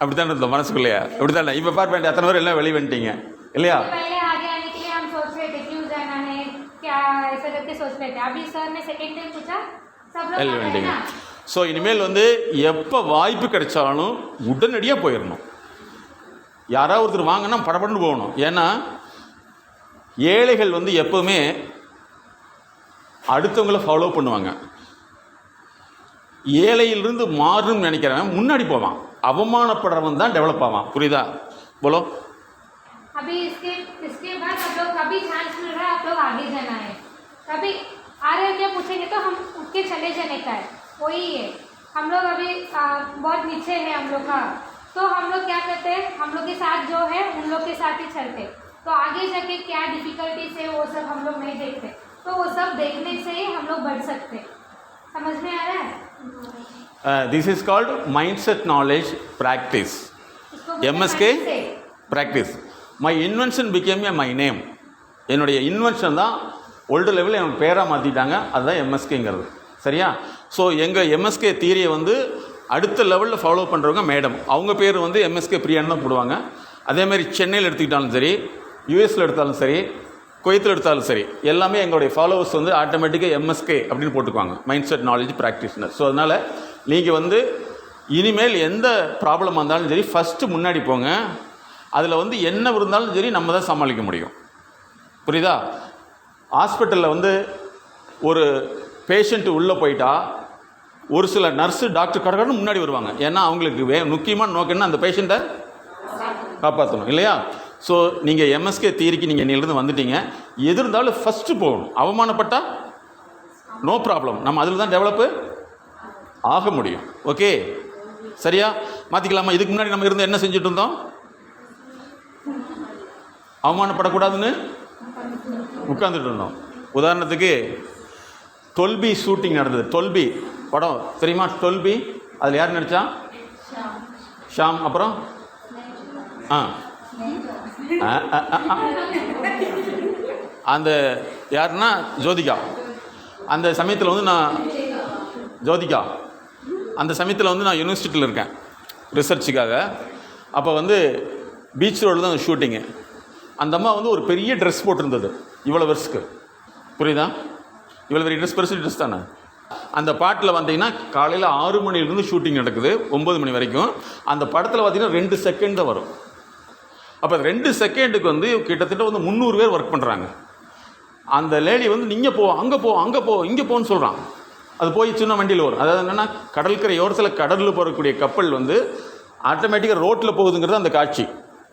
அப்படித்தானே இருந்தோம் மனசுக்குள்ளேயா? அப்படித்தானே? இப்போ பார்ப்பேன் எத்தனை பேர் எல்லாம் வெளியே வந்துட்டீங்க இல்லையா? पहले आगे आने के लिए हम सोच रहे थे क्यों जाना है क्या ऐसा करके सोच रहे थे. अभी सर ने सेकंड टाइम पूछा सब लोग வெளியே आ गए வந்துட்டீங்க. ना. ஸோ இனிமேல் வந்து எப்போ வாய்ப்பு கிடைச்சாலும் உடனடியாக போயிடணும். யாராவது ஒருத்தர் வாங்கினா படபடன்னு போகணும். ஏன்னா ஏழைகள் வந்து எப்போவுமே அடுத்தவங்களை ஃபாலோ பண்ணுவாங்க. ஏழையிலிருந்து மாறணும்னு நினைக்கிறவன் முன்னாடி போவான். அவமானப்படுறவன் தான் டெவலப் ஆவான். புரியுதா? போலோ. अभी इसके बाद आप लोग कभी चांस मिल रहा है आप लोग आगे जाना है. कभी आ रहे हो क्या पूछेंगे तो हम उठ के चले जाने का है. वही है. हम लोग अभी बहुत नीचे है हम लोग का. तो हम लोग क्या करते हैं हम लोग के साथ जो है उन लोग के साथ ही चलते. तो आगे जाके क्या डिफिकल्टीज है वो सब हम लोग नहीं देखते. तो वो सब देखने से ही हम लोग बढ़ सकते. समझ में आ रहा है? This is called mindset knowledge practice. MSK practice. My invention became my name. என்னுடைய இன்வென்ஷன் தான் ஓல்டு லெவலில் எனக்கு பேராக மாற்றிட்டாங்க. அதுதான் எம்எஸ்கேங்கிறது. சரியா? ஸோ எங்கள் எம்எஸ்கே தியரியை வந்து அடுத்த லெவலில் ஃபாலோ பண்ணுறவங்க மேடம். அவங்க பேர் வந்து எம்எஸ்கே பிரியான்னு தான் போடுவாங்க. அதேமாதிரி சென்னையில் எடுத்துக்கிட்டாலும் சரி, யூஎஸில் எடுத்தாலும் சரி, குவைத்தில் எடுத்தாலும் சரி, எல்லாமே எங்களுடைய ஃபாலோவர்ஸ் வந்து ஆட்டோமேட்டிக்காக எம்எஸ்கே அப்படின்னு போட்டுக்குவாங்க. Mind set knowledge practitioner. So அதனால் நீங்கள் வந்து இனிமேல் எந்த ப்ராப்ளமாக இருந்தாலும் சரி ஃபஸ்ட்டு முன்னாடி போங்க. அதில் வந்து என்ன இருந்தாலும் சரி நம்ம தான் சமாளிக்க முடியும். புரியுதா? ஹாஸ்பிட்டலில் வந்து ஒரு பேஷண்ட்டு உள்ளே போயிட்டா ஒரு சில நர்ஸு டாக்டர் கடற்கன்னு முன்னாடி வருவாங்க. ஏன்னா அவங்களுக்கு முக்கியமான நோக்கம் என்ன? அந்த பேஷண்ட்டை காப்பாற்றணும் இல்லையா? ஸோ நீங்கள் எம்எஸ்கே தியரிக்கு நீங்கள் இன்னிலிருந்து வந்துட்டீங்க. எது இருந்தாலும் ஃபஸ்ட்டு போகணும். அவமானப்பட்டால் நோ ப்ராப்ளம். நம்ம அதில் தான் டெவலப்பு ஆக முடியும். ஓகே, சரியா? மாற்றிக்கலாமா? இதுக்கு முன்னாடி நம்ம இருந்து என்ன செஞ்சுட்டு இருந்தோம்? அவமானப்படக்கூடாதுன்னு உட்காந்துட்டு இருந்தோம். உதாரணத்துக்கு 12B ஷூட்டிங் நடந்தது. 12B படம் தெரியுமா? 12B அதில் யார் நடித்தா? ஷாம். அப்புறம் அந்த யாருன்னா ஜோதிகா. அந்த சமயத்தில் வந்து நான் ஜோதிகா அந்த சமயத்தில் வந்து நான் யூனிவர்சிட்டியில் இருக்கேன் ரிசர்ச்சுக்காக. அப்போ வந்து பீச் ரோடில் தான் ஷூட்டிங்கு. அந்த அம்மா வந்து ஒரு பெரிய ட்ரெஸ் போட்டிருந்தது இவ்வளோ வருஷத்துக்கு. புரியுதா? இவ்வளோ பெரிய ட்ரெஸ் பெருசு ட்ரெஸ் தானே. அந்த பாட்டில் வந்தீங்கன்னா காலையில் 6 மணிலேருந்து ஷூட்டிங் நடக்குது 9 மணி வரைக்கும். அந்த படத்தில் பார்த்தீங்கன்னா 2 செகண்ட் தான் வரும். அப்போ 2 செகண்டுக்கு வந்து கிட்டத்தட்ட வந்து 300 பேர் ஒர்க் பண்ணுறாங்க. அந்த லேடி வந்து நீங்கள் போ, அங்கே போ, அங்கே போ, இங்கே போன்னு சொல்கிறான். அது போய் சின்ன வண்டியில் வரும். அதாவது என்னென்னா கடற்கரை ஓரத்தில் கடலில் போகக்கூடிய கப்பல் வந்து ஆட்டோமேட்டிக்காக ரோட்டில் போகுதுங்கிறது அந்த காட்சி.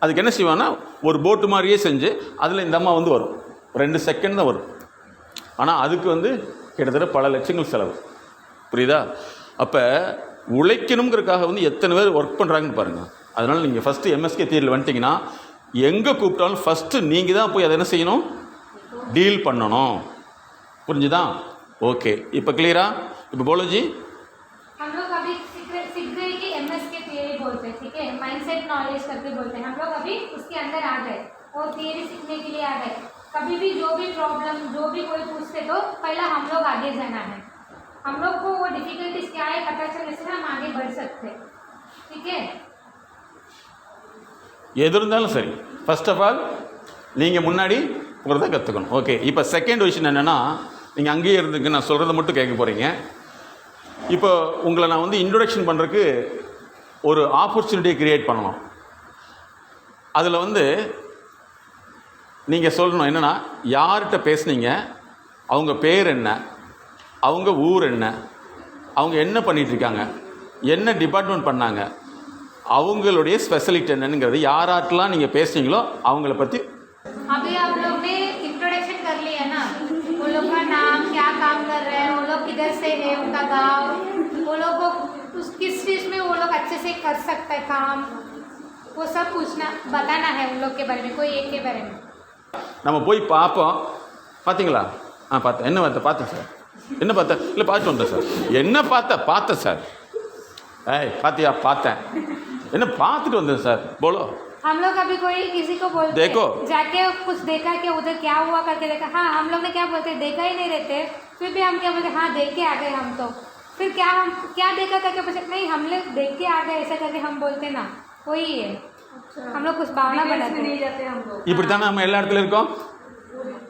அதுக்கு என்ன செய்வான்னா ஒரு போட்டு மாதிரியே செஞ்சு அதில் இந்த அம்மா வந்து வரும். 2 செகண்ட் தான் வரும். ஆனால் அதுக்கு வந்து கிட்டத்தட்ட பல லட்சங்கள் செலவு. புரியுதா? அப்போ உழைக்கணுங்கிறதுக்காக வந்து எத்தனை பேர் ஒர்க் பண்ணுறாங்கன்னு பாருங்கள். அதனால் நீங்கள் ஃபஸ்ட்டு எம்எஸ்கே தியரியில் வந்துட்டிங்கன்னா எங்கே கூப்பிட்டாலும் ஃபஸ்ட்டு நீங்கள் தான் போய் அதை என்ன செய்யணும்? டீல் பண்ணணும். புரிஞ்சுதா? ஓகே, இப்போ கிளியரா? இப்போ போலோஜி हम लोग अभी सीख गए कि एमएसके थियरी बोलते हैं. ठीक है, माइंडसेट नॉलेज करके बोलते हैं. हम लोग अभी उसके अंदर आ गए और थियरी सीखने के लिए आ गए. कभी भी जो भी प्रॉब्लम जो भी कोई पूछते तो पहला हम लोग आगे जाना है. हम लोग को वो डिफिकल्टीज क्या है पता चलने से हम आगे बढ़ सकते हैं. ठीक है? எது இருந்தாலும் சரி ஃபர்ஸ்ட் ஆஃப் ஆல் நீங்கள் முன்னாடி போகிறத கற்றுக்கணும். ஓகே, இப்போ செகண்ட் விஷயம் என்னென்னா நீங்கள் அங்கேயே இருந்துக்கு நான் சொல்கிறத மட்டும் கேட்க போகிறீங்க. இப்போ உங்களை நான் வந்து இன்ட்ரொடக்ஷன் பண்ணுறதுக்கு ஒரு ஆப்பர்ச்சுனிட்டியை க்ரியேட் பண்ணணும். அதில் வந்து நீங்கள் சொல்லணும் என்னென்னா யார்கிட்ட பேசுனீங்க, அவங்க பேர் என்ன, அவங்க ஊர் என்ன, அவங்க என்ன பண்ணிகிட்ருக்காங்க, என்ன டிபார்ட்மெண்ட் பண்ணாங்க, அவங்களுடைய ஸ்பெஷலிட்டி என்னங்கிறது யாராட்டெலாம் நீங்கள் பேசுனீங்களோ அவங்கள பற்றி. अभी आप लोग ने इंट्रोडक्शन कर लिया ना, वो लोग का नाम, क्या काम कर रहे हैं, वो लोग किधर से है, उनका गांव, वो लोग को किस चीज़ में वो लोग अच्छे से कर सकते हैं काम, वो सब पूछना बताना है उन लोग के बारे में, कोई एक के बारे में. நம்ம போய் பார்ப்போம். பார்த்தீங்களா? பார்த்தேன். என்ன பார்த்தேன் சார். என்ன பார்த்தேன்? இல்லை பார்த்துட்டு வந்தேன் சார். என்ன பார்த்தேன் சார். ஏய் பார்த்தியா? பார்த்தேன். என்ன பார்த்துட்டு வந்தேன் சார். போலோ. हम लोग अभी कोई किसी को बोलते देखो जाके कुछ देखा कि उधर क्या हुआ करके देखा. हाँ, हम लोग ने क्या बोलते देखा ही नहीं रहते, फिर भी हम क्या बोलते हाँ देख के आ गए हम तो. फिर क्या देखा करके पूछे, नहीं हम लोग देख के आ गए ऐसा करके हम बोलते ना, वही है। हम लोग कुछ भावना बनाते नहीं जाते हम लोग। இப்படித்தானே நம்ம எல்லா இடத்துல இருக்கோம்.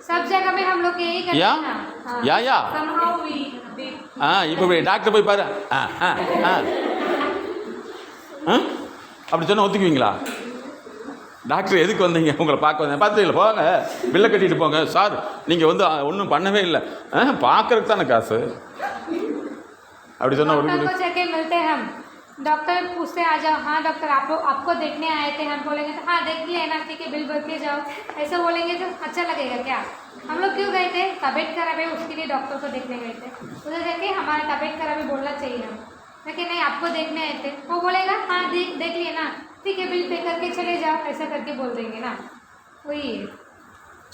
सब जगह में हम लोग यही करते யா हैं ना। யா Somehow we did. இப்போ டாக்டர் போய் பாரு அப்படி சொன்னால் ஒத்துக்குவீங்களா? டாக்டர் எதுக்கு வந்தீங்க? உங்களை பார்க்க வந்தேன். பார்த்துங்களா? போங்க, பில்லை கட்டிட்டு போங்க. சார் நீங்கள் வந்து ஒன்றும் பண்ணவே இல்லை, பார்க்கறதுக்கு தானே காசு. அப்படி சொன்னால் डॉक्टर को जाके मिलते हैं हम, डॉक्टर पूछते आ जाओ, हाँ डॉक्टर आपको देखने आए थे, हम बोलेंगे तो हाँ देख लिया ना, ठीक है बिल भर के जाओ, ऐसा बोलेंगे तो अच्छा लगेगा क्या? हम लोग क्यों गए थे? तबीयत खराब है उसके लिए डॉक्टर को देखने गए थे, उधर जाके हमारा तबीयत खराब है बोलना चाहिए हम, लेकिन नहीं आपको देखने आए थे, वो बोलेगा हाँ देख लिए ना, ठीक है बिल पे करके चले जाओ, ऐसा करके बोल देंगे ना, वही है।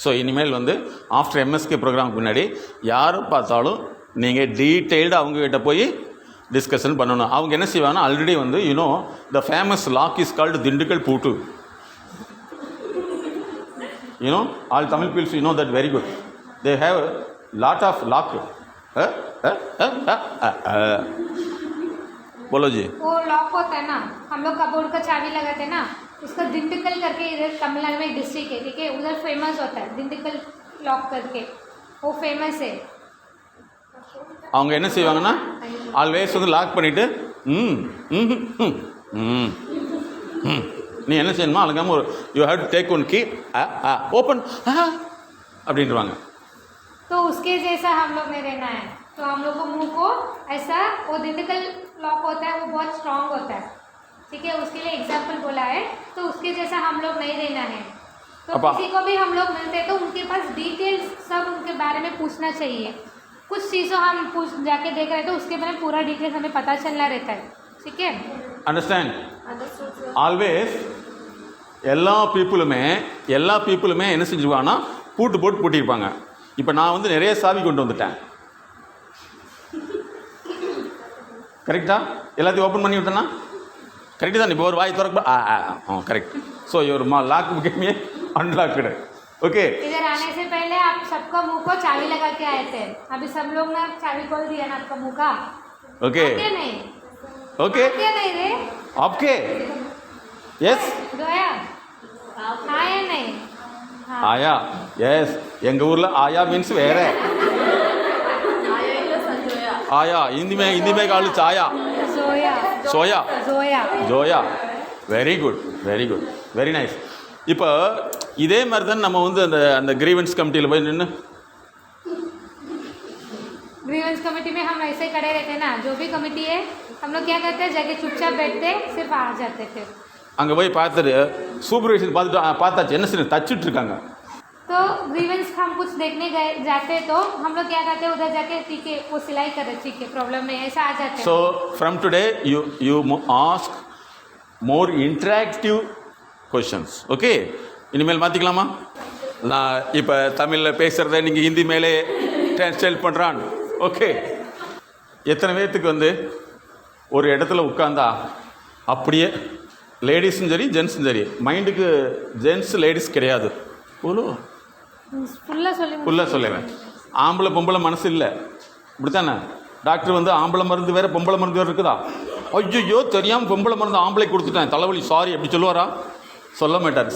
ஸோ இனிமேல் வந்து ஆஃப்டர் எம்எஸ்கே ப்ரோக்ராமுக்கு முன்னாடி யாரை பார்த்தாலும் நீங்கள் டீட்டெயில்டாக அவங்ககிட்ட போய் டிஸ்கஷன் பண்ணணும். அவங்க என்ன செய்வாங்கன்னா, ஆல்ரெடி வந்து you know the famous lock is called Dindigul பூட்டு. You know all Tamil peoples you know that very good. They have lot of lock. बोलो जी. वो लॉक होता है ना, हम लोग कबोर्ड का चाबी लगाते हैं ना, उसका दिंडकल करके इधर तमिलनाडु में एक डिस्ट्रिक्ट है, ठीक है, उधर फेमस होता है दिंडकल लॉक करके, वो फेमस है। அவங்க என்ன செய்வாங்கன்னா, ஆல்வேஸ் வந்து லாக் பண்ணிவிட்டு நீ என்ன செய்யணுமா அழகாமல் ஒரு you have to take one key open அப்படின்ட்டுருவாங்க. तो उसके जैसा हम लोग नहीं रहना है, तो हम लोग को मुंह को ऐसा, वो दिंडकल लॉक होता है वो बहुत स्ट्रांग होता है, ठीक है, उसके लिए एग्जाम्पल बोला है, तो उसके जैसा हम लोग नहीं रहना है। तो किसी को भी हम लोग मिलते हैं तो उनके पास डिटेल्स सब उनके बारे में पूछना चाहिए। कुछ चीज़ों हम जाके देख रहे हैं तो उसके बारे में पूरा डिटेल्स हमें पता चलना रहता है, ठीक है। அண்டர்ஸ்டாண்ட்? ஆல்வேஸ் எல்லா பீப்புளுமே என்ன செஞ்சுருவாங்கன்னா பூட்டு போட்டு பூட்டியிருப்பாங்க. இப்போ நான் வந்து நிறைய சாவி கொண்டு வந்துட்டேன், கரெக்டா? எல்லாத்தையும் ஓப்பன் பண்ணி விட்டேன்னா கரெக்டு தான். இப்போ ஒரு வாய் திறக்க correct. So your lock become unlocked. Okay, इधर आने से पहले आप सबका मुंह को चाबी लगा के आए थे, अभी सब लोग ना चाबी खोल दिया ना आपका मुंह का. ओके नहीं ओके क्या नहीं रे आपके यस जोया आया नहीं आया यस எங்கள் ஊரில் ஆயா மீன்ஸ் வேறு. ஆயா हिंदी में காலு சாயா Zoya soya Zoya Joya. Very good very good very nice. இப்போ இதே மாதிரி தான் நம்ம வந்து அந்த கிரீவன்ஸ் கமிட்டியில் போய் நின்று ग्रीवेंस कमेटी में हम ऐसे खड़े रहते हैं ना, जो भी कमेटी है हम लोग क्या करते हैं, जाके चुपचाप बैठते सिर्फ आ जाते थे. அங்கே போய் பார்த்துட்டு சூப்பர்வைசர் பார்த்தாச்சு என்ன செய்ய தச்சுட்டு இருக்காங்க. तो ग्रीवेंस हम कुछ देखने गए जाते तो हम लोग क्या करते हैं, उधर जाके ठीक है वो सिलाई कर रहे, ठीक है प्रॉब्लम में ऐसा आ जाते हैं. So from today you ask more interactive questions. Okay, இனிமேல் மாற்றிக்கலாமா? நான் இப்போ தமிழில் பேசுகிறத நீங்கள் ஹிந்தி மேலே டிரான்ஸ்லேட் பண்ணுறான். ஓகே, எத்தனை பேர்த்துக்கு வந்து ஒரு இடத்துல உட்காந்தா அப்படியே லேடிஸும் சரி ஜென்ஸும் சரி, மைண்டுக்கு ஜென்ஸ் லேடிஸ் கிடையாது. போலோ ஃபுல்லாக சொல்லுவேன். ஆம்பளை பொம்பளை மனசு இல்லை, இப்படித்தானே? டாக்டர் வந்து ஆம்பளை மருந்து வேறு பொம்பளை மருந்து வேறு இருக்குதா? ஐயோ தெரியாமல் பொம்பளை மருந்து ஆம்பளை கொடுத்துட்டேன் தலைவலி சாரி அப்படி சொல்லுவாரா? சொல்ல மாட்டார்.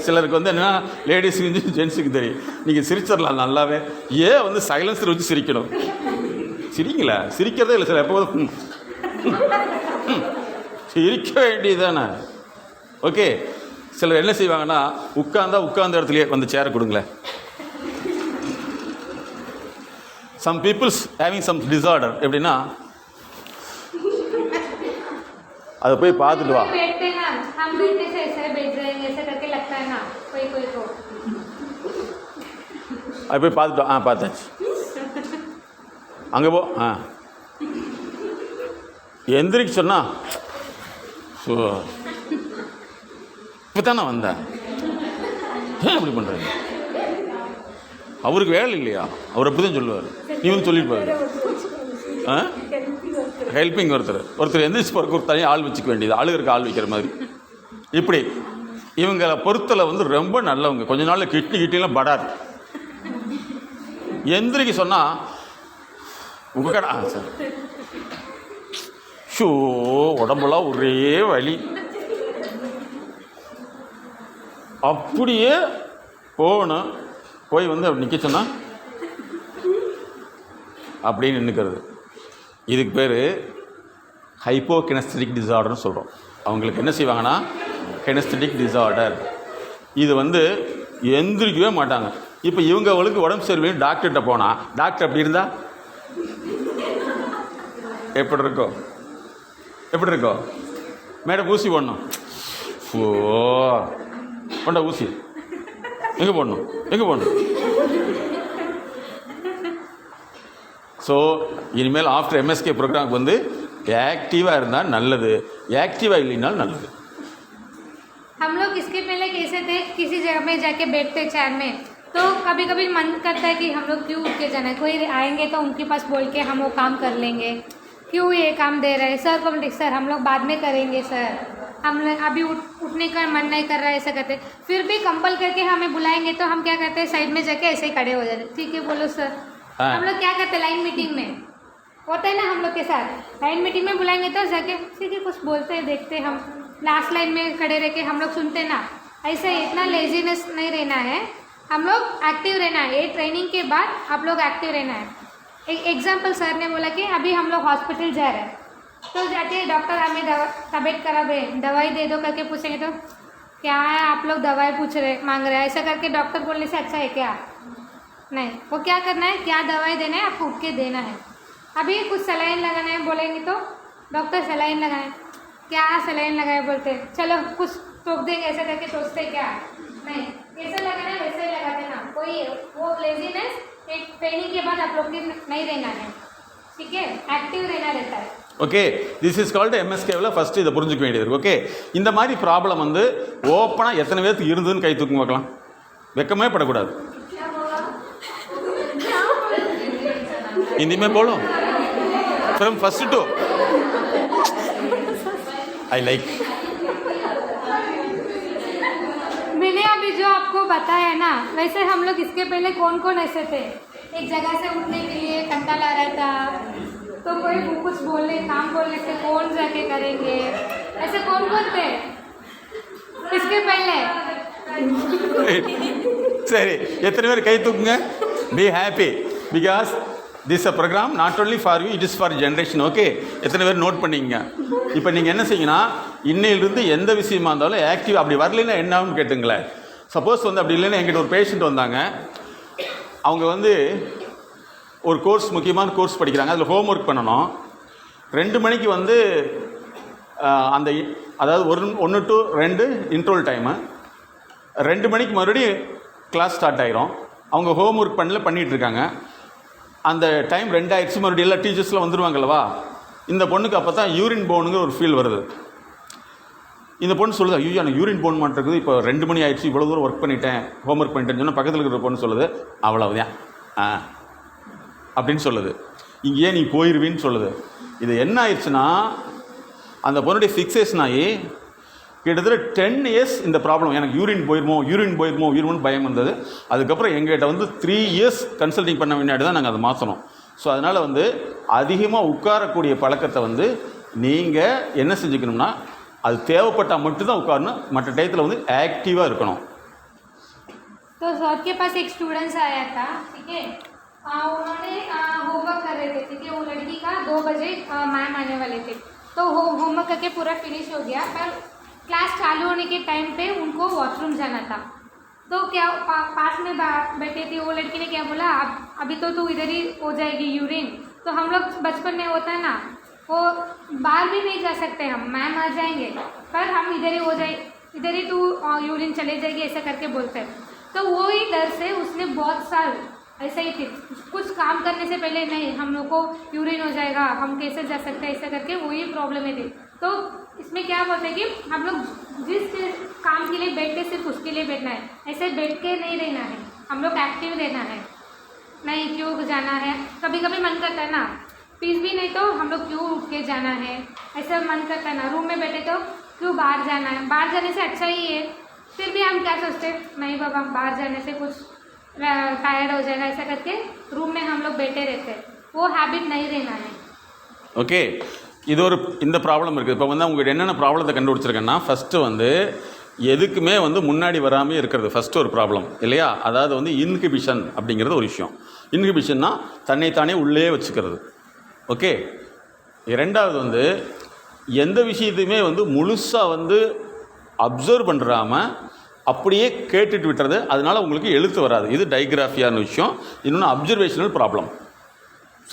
சிலருக்கு வந்து என்னென்னா லேடிஸுக்கு ஜென்ஸுக்கு தெரியும். நீங்கள் சிரிச்சிடலாம் நல்லாவே. ஏன் வந்து சைலன்சர் வச்சு சிரிக்கணும்? சிரிங்களா? சிரிக்கிறதே இல்லை சார், எப்போதும் சிரிக்க வேண்டியதானே. ஓகே, சிலர் என்ன செய்வாங்கன்னா உட்கார்ந்த இடத்துலையே வந்து சேரை கொடுங்களேன். Some peoples having some disorder எப்படின்னா அதை போய் பார்த்துட்டு வா. அது போய் பார்த்துட்டு பார்த்தாச்சு அங்கே போ எந்திரிக்க சொன்னா ஸோ இப்போ தானே வந்தேன், ஏன் அப்படி பண்ணுறீங்க? அவருக்கு வேலை இல்லையா? அவர் அப்படி தான் சொல்லுவார். நீ வந்து சொல்லியிருப்பாரு. ஹெல்பிங் ஒருத்தர் எந்திரிச்சு போகிறக்கு ஒரு தனியாக ஆள் வச்சுக்க வேண்டியது, ஆளுகளுக்கு ஆள் வைக்கிற மாதிரி. இப்படி இவங்களை பொறுத்தல வந்து ரொம்ப நல்லவங்க. கொஞ்ச நாளில் கிட்னிலாம் படாது. எந்திரிக்க சொன்னால் உங்கள் கடை சார் ஷோ உடம்புலாம் ஒரே வலி. அப்படியே போகணும், போய் வந்து அப்படி நிற்க சொன்னா அப்படின்னு நின்றுக்கிறது. இதுக்கு பேர் ஹைப்போகினஸ்தெடிக் டிஸார்டர்னு சொல்கிறோம். அவங்களுக்கு என்ன செய்வாங்கன்னா கினஸ்தெடிக் டிஸார்டர். இது வந்து எந்திரிக்கவே மாட்டாங்க. இப்போ இவங்களுக்கு உடம்பு சரியில்லைன்னு டாக்டர்கிட்ட போனால் டாக்டர் அப்படி இருந்தால் எப்படி இருக்கும்? எப்படி இருக்கோ? மேடம் ஊசி போடணும். ஓ கொண்டா ஊசி எங்கே போடணும், எங்கே போடணும்? ஸோ இனிமேல் ஆஃப்டர் எம்எஸ்கே ப்ரோக்ராமுக்கு வந்து ஆக்டிவாக இருந்தால் நல்லது, ஆக்டிவாக இல்லைனாலும் நல்லது. हम लोग इसके पहले कैसे थे, किसी जगह में जाके बैठते चेयर में, तो कभी कभी मन करता है कि हम लोग क्यों उठ के जाना है, कोई आएंगे तो उनके पास बोल के हम वो काम कर लेंगे, क्यों ये काम दे रहे हैं सर को, सर हम लोग बाद में करेंगे सर, हम अभी उठने का मन नहीं कर रहा है, ऐसा करते. फिर भी कंपल करके हमें बुलाएंगे तो हम क्या करते हैं, साइड में जाके ऐसे ही खड़े हो जाते. ठीक है बोलो सर. हम लोग क्या करते हैं, लाइन मीटिंग में होता है ना हम लोग के साथ, लाइन मीटिंग में बुलाएंगे तो जाके ठीक है कुछ बोलते हैं, देखते हम लास्ट लाइन में खड़े रह के हम लोग सुनते ना. ऐसा इतना लेजीनेस नहीं रहना है, हम लोग एक्टिव रहना है. ये ट्रेनिंग के बाद आप लोग एक्टिव रहना है. एक एग्जाम्पल सर ने बोला कि अभी हम लोग हॉस्पिटल जा रहे हैं, तो जाके डॉक्टर हमें तबीयत खराब है दवाई दे दो करके पूछेंगे तो क्या है आप लोग दवाई पूछ रहे मांग रहे हैं, ऐसा करके डॉक्टर बोलने से अच्छा है क्या? नहीं, वो क्या करना है, क्या दवाई देना है आपको उठ के देना है. अभी कुछ सलाइन लगाना है बोलेंगे तो डॉक्टर सलाइन लगाए, क्या सलाइन लगाए बोलते चलो कुछ टोक देंगे, ऐसा करके सोचते क्या? नहीं, कैसा लगाना है वैसे ही लगाते ना. कोई वो लेजीनेस एक ट्रेनिंग के बाद आप लोग के नहीं रहना है. ठीक है, एक्टिव रहना रहता है. ஓகே, திஸ் இஸ் கால்டு எம்எஸ்கேவில் ஃபஸ்ட்டு இதை புரிஞ்சுக்க வேண்டியது இருக்குது. ஓகே, இந்த மாதிரி ப்ராப்ளம் வந்து ஓப்பனாக எத்தனை பேருக்கு இருந்ததுன்னு கை தூக்கி பார்க்கலாம். வெக்கமே படக்கூடாது. हिंदी में बोलो from first to I like. मैंने अभी जो आपको बताया ना, वैसे हम लोग इसके पहले कौन कौन ऐसे थे, एक जगह से उठने के लिए कंटा ला रहा था, तो कोई कुछ बोलने काम बोलने से कौन जाके करेंगे, ऐसे कौन कौन थे इसके पहले? சரி, எத்தனை பேர் கை தூக்குங்க. Be happy because this a program not only for you, it is for generation. Okay, எத்தனை பேர் நோட் பண்ணிங்க? இப்போ நீங்கள் என்ன செய்யணும்னா இன்னையிலிருந்து எந்த விஷயமா இருந்தாலும் ஆக்டிவ், அப்படி வரலைன்னா என்ன ஆகும்னு கேட்டுங்களேன். சப்போஸ் வந்து அப்படி இல்லைன்னா எங்கிட்ட ஒரு பேஷண்ட் வந்தாங்க, அவங்க வந்து ஒரு கோர்ஸ் முக்கியமான கோர்ஸ் படிக்கிறாங்க, அதில் ஹோம் ஒர்க் பண்ணணும். 2 மணிக்கு வந்து அந்த அதாவது 1 to 2 இன்ட்ரோல் டைமு, 2 மணிக்கு மறுபடியும் கிளாஸ் ஸ்டார்ட் ஆகிரும். அவங்க ஹோம் ஒர்க் பண்ணிகிட்ருக்காங்க. அந்த டைம் 2 ஆயிடுச்சு, மறுபடியும் எல்லா டீச்சர்ஸ்லாம் வந்துடுவாங்கல்லவா. இந்த பொண்ணுக்கு அப்போ தான் யூரின் போனுங்கிற ஒரு ஃபீல் வருது. இந்த பொண்ணு சொல்லுது, ஐயோ எனக்கு யூரின் போன் மாட்டிருக்குது, இப்போ 2 மணி ஆயிடுச்சு, இவ்வளோ தூரம் ஒர்க் பண்ணிட்டேன், ஹோம் ஒர்க் பண்ணிட்டேன்னு சொன்னால் பக்கத்தில் இருக்கிற பொண்ணு சொல்லுது, அவ்வளவுதான் அப்படின்னு சொல்லுது. இங்கேயே நீ போயிடுவின்னு சொல்லுது. இது என்ன ஆயிடுச்சுன்னா அந்த பொண்ணுடைய ஃபிக்ஸேஷன் ஆகி கிட்டத்தட்ட 10 இயர்ஸ் இந்த ப்ராப்ளம், எனக்கு யூரின் போயிருமோன்னு பயம் வந்தது. அதுக்கப்புறம் எங்கள்கிட்ட வந்து 3 இயர்ஸ் கன்சல்டிங் பண்ண முன்னாடி தான் நாங்கள் அதை மாற்றணும். ஸோ அதனால் வந்து அதிகமாக உட்காரக்கூடிய பழக்கத்தை வந்து நீங்கள் என்ன செஞ்சுக்கணும்னா அது தேவைப்பட்டால் மட்டும்தான் உட்காரணும், மற்ற டயத்தில் வந்து ஆக்டிவாக இருக்கணும். तो सर के पास एक स्टूडेंट्स आया था, ठीक है, उन्होंने होमवर्क कर रहे थे, ठीक है, वो लड़की का 2 बजे मैम आने वाले थे, तो होमवर्क करके पूरा फिनिश हो गया, पर क्लास चालू होने के टाइम पे उनको वॉशरूम जाना था. तो क्या पास में बैठे थे, वो लड़की ने क्या बोला, अभी तो तू इधर ही हो जाएगी यूरिन. तो हम लोग बचपन में होता है ना, वो बाहर भी नहीं जा सकते, हम मैम आ जाएंगे पर हम इधर ही हो जाए, इधर ही तू यूरिन चले जाएगी, ऐसा करके बोलते हैं. तो वो ही डर से उसने बहुत साल ऐसा ही थी, कुछ काम करने से पहले नहीं हम लोग को यूरिन हो जाएगा, हम कैसे जा सकते हैं, ऐसा करके वही प्रॉब्लम है थी. तो इसमें क्या बोलते हैं कि हम लोग जिस काम के लिए बैठते सिर्फ उसके लिए बैठना है, ऐसे बैठ के नहीं रहना है, हम लोग एक्टिव रहना है. नहीं क्यों जाना है, कभी कभी मन करता है ना, फीस भी नहीं तो हम लोग क्यों उठ के जाना है, ऐसा मन करता है ना. रूम में बैठे तो क्यों बाहर जाना है, बाहर जाने से अच्छा ही है. फिर भी हम क्या सोचते, नहीं बाबा बाहर जाने से कुछ टायर्ड हो जाएगा, ऐसा करके रूम में हम लोग बैठे रहते. वो हैबिट नहीं रहना है. ஓகே, இது ஒரு இந்த ப்ராப்ளம் இருக்குது. இப்போ வந்து உங்களுக்கு என்னென்ன ப்ராப்ளத்தை கண்டுபிடிச்சிருக்கேன்னா, ஃபஸ்ட்டு வந்து எதுக்குமே வந்து முன்னாடி வராமே இருக்கிறது ஃபஸ்ட்டு ஒரு ப்ராப்ளம் இல்லையா? அதாவது வந்து இன்ஹிபிஷன் அப்படிங்கிறது ஒரு விஷயம். இன்ஹிபிஷன்னா தன்னைத்தானே உள்ளே வச்சுக்கிறது. ஓகே, ரெண்டாவது வந்து எந்த விஷயத்தையுமே வந்து முழுசாக வந்து அப்சர்வ் பண்ணுறாமல் அப்படியே கேட்டுட்டு விட்டுறது, அதனால உங்களுக்கு எழுத்து வராது. இது டைகிராஃபியான விஷயம். இன்னொன்று அப்சர்வேஷனல் ப்ராப்ளம்.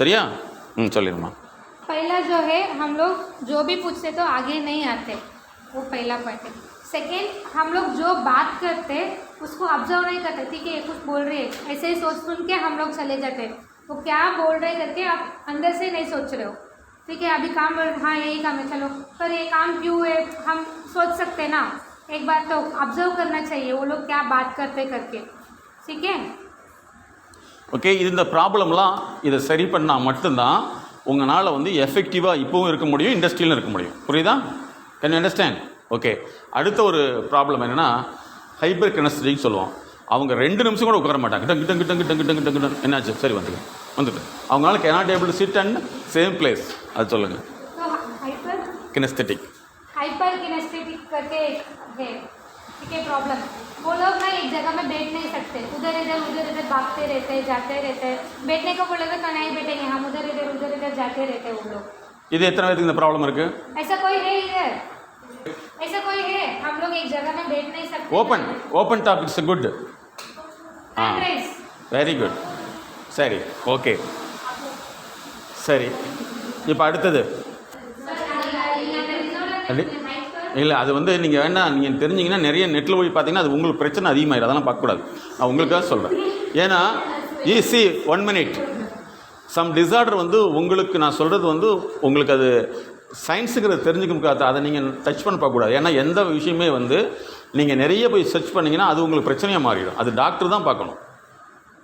சரியா? சொல்லிடுமா. पहला जो है हम लोग जो भी पूछते तो आगे नहीं आते, वो पहला पॉइंट है. सेकेंड, हम लोग जो बात करते उसको ऑब्जर्व नहीं करते. ठीक है, ये कुछ बोल रहे हैं, ऐसे ही सोच सुन के हम लोग चले जाते. वो क्या बोल रहे करके आप अंदर से नहीं सोच रहे हो. ठीक है, अभी काम बोल, हाँ यही काम है, चलो पर ये काम क्यों है हम सोच सकते ना. एक बार तो ऑब्जर्व करना चाहिए वो लोग क्या बात करते करके. ठीक है. ஓகே, இந்த ப்ராப்ளம்லாம் இதை சரி பண்ணால் மட்டும்தான் உங்களால் வந்து எஃபெக்டிவாக இப்போவும் இருக்க முடியும், இண்டஸ்ட்ரியிலும் இருக்க முடியும். புரியுதா? Can you understand? ஓகே, அடுத்த ஒரு ப்ராப்ளம் என்னென்னா ஹைப்பர் கினெஸ்தெட்டிக் சொல்லுவோம். அவங்க 2 நிமிஷம் கூட உட்கார மாட்டாங்க. கிட்ட கிட்ட கிட்ட கிட்ட கிட்ட கிட்ட என்னாச்சு, சரி வந்துட்டு அவங்களால cannot able to sit and same place. அது சொல்லுங்கள். हाइपर किनेस्थेटिक करके है. ठीक है, प्रॉब्लम. वो लोग ना एक जगह में बैठ नहीं सकते, उधर इधर भागते रहते हैं, जाते रहते हैं. बैठने को बोलेगा तो नहीं बैठेंगे, हम उधर इधर जाते रहते हैं वो लोग. இது எத்தனை பேருக்கு இந்த ப்ராப்ளம் இருக்கு? ऐसा कोई है इधर? ऐसा कोई है? हम लोग एक जगह में बैठ नहीं सकते. Open top it's good. Very good. சரி, ஓகே, சரி. இப்போ அடுத்தது இல்லை, அது வந்து நீங்கள் வேணால் நீங்கள் தெரிஞ்சிங்கன்னா நிறைய நெட்டில் போய் பார்த்தீங்கன்னா அது உங்களுக்கு பிரச்சனை அதிகமாகிடும். அதெல்லாம் பார்க்கக்கூடாது. நான் உங்களுக்காக சொல்கிறேன். ஏன்னா ஈஸி 1 minute சம் டிஸார்டர் வந்து உங்களுக்கு நான் சொல்கிறது வந்து உங்களுக்கு அது சயின்ஸுங்கிறது தெரிஞ்சுக்க முடியாது. அதை நீங்கள் டச் பண்ண பார்க்கக்கூடாது. ஏன்னா எந்த விஷயமே வந்து நீங்கள் நிறைய போய் சர்ச் பண்ணிங்கன்னா அது உங்களுக்கு பிரச்சனையாக மாறிடும். அது டாக்டர் தான் பார்க்கணும்.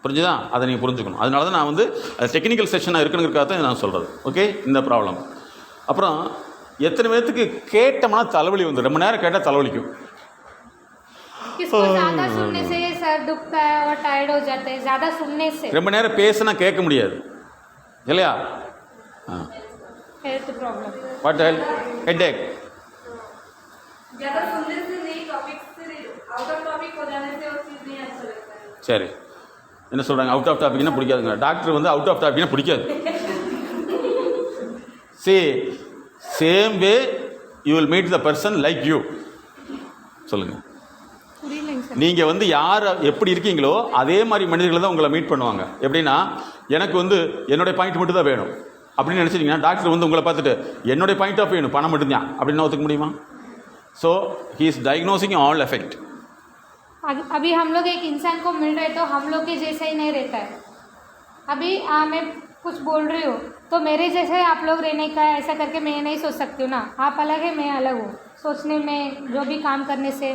புரிஞ்சுதா? அதை நீங்கள் புரிஞ்சுக்கணும். அதனால தான் நான் வந்து அது டெக்னிக்கல் செஷனாக இருக்குங்கிறதுக்காக தான் நான் சொல்கிறது. ஓகே, இந்த ப்ராப்ளம். அப்புறம் எத்தனை பேர்த்துக்கு கேட்டோம்னா தலைவலி வந்து ரொம்ப நேரம் கேட்டால் தலைவலிக்கும். किसको ज़्यादा सुनने से सर दुखता है और टायर्ड हो जाते हैं, ज़्यादा सुनने से. ரொம்ப நேரம் பேசினா கேட்க முடியாது இல்லையா? Health problem. What headache. ज़्यादा सुनने से नहीं, टॉपिक से आउट ऑफ टॉपिक हो जाने से वो चीज़ नहीं अच्छा लगता है. சரி, என்ன சொல்கிறாங்க? அவுட் ஆஃப் டாபிக்னா பிடிக்காதுங்க. டாக்டர் வந்து அவுட் ஆஃப் டாபிக்னா பிடிக்காது. Same way you will meet the person like you. சொல்லுங்கள். நீங்கள் வந்து யார் எப்படி இருக்கீங்களோ அதே மாதிரி மனிதர்கள் தான் உங்களை மீட் பண்ணுவாங்க. எப்படின்னா எனக்கு வந்து என்னுடைய பாயிண்ட் மட்டும் தான் வேணும் அப்படின்னு நினச்சிட்டிங்கன்னா டாக்டர் வந்து உங்களை பார்த்துட்டு என்னுடைய பாயிண்ட் ஆஃப் வேணும் பணம் மட்டும்தான் அப்படின்னு ஒத்துக்க முடியுமா? So he is diagnosing all effect. अभी हम लोग एक इंसान को मिल रहे तो हम लोग के जैसा ही नहीं रहता है. अभी मैं कुछ बोल रही हूँ तो मेरे जैसे आप लोग रहने का ऐसा करके मैं नहीं सोच सकती हूँ ना. आप अलग है, मैं अलग हूँ. सोचने में जो भी काम करने से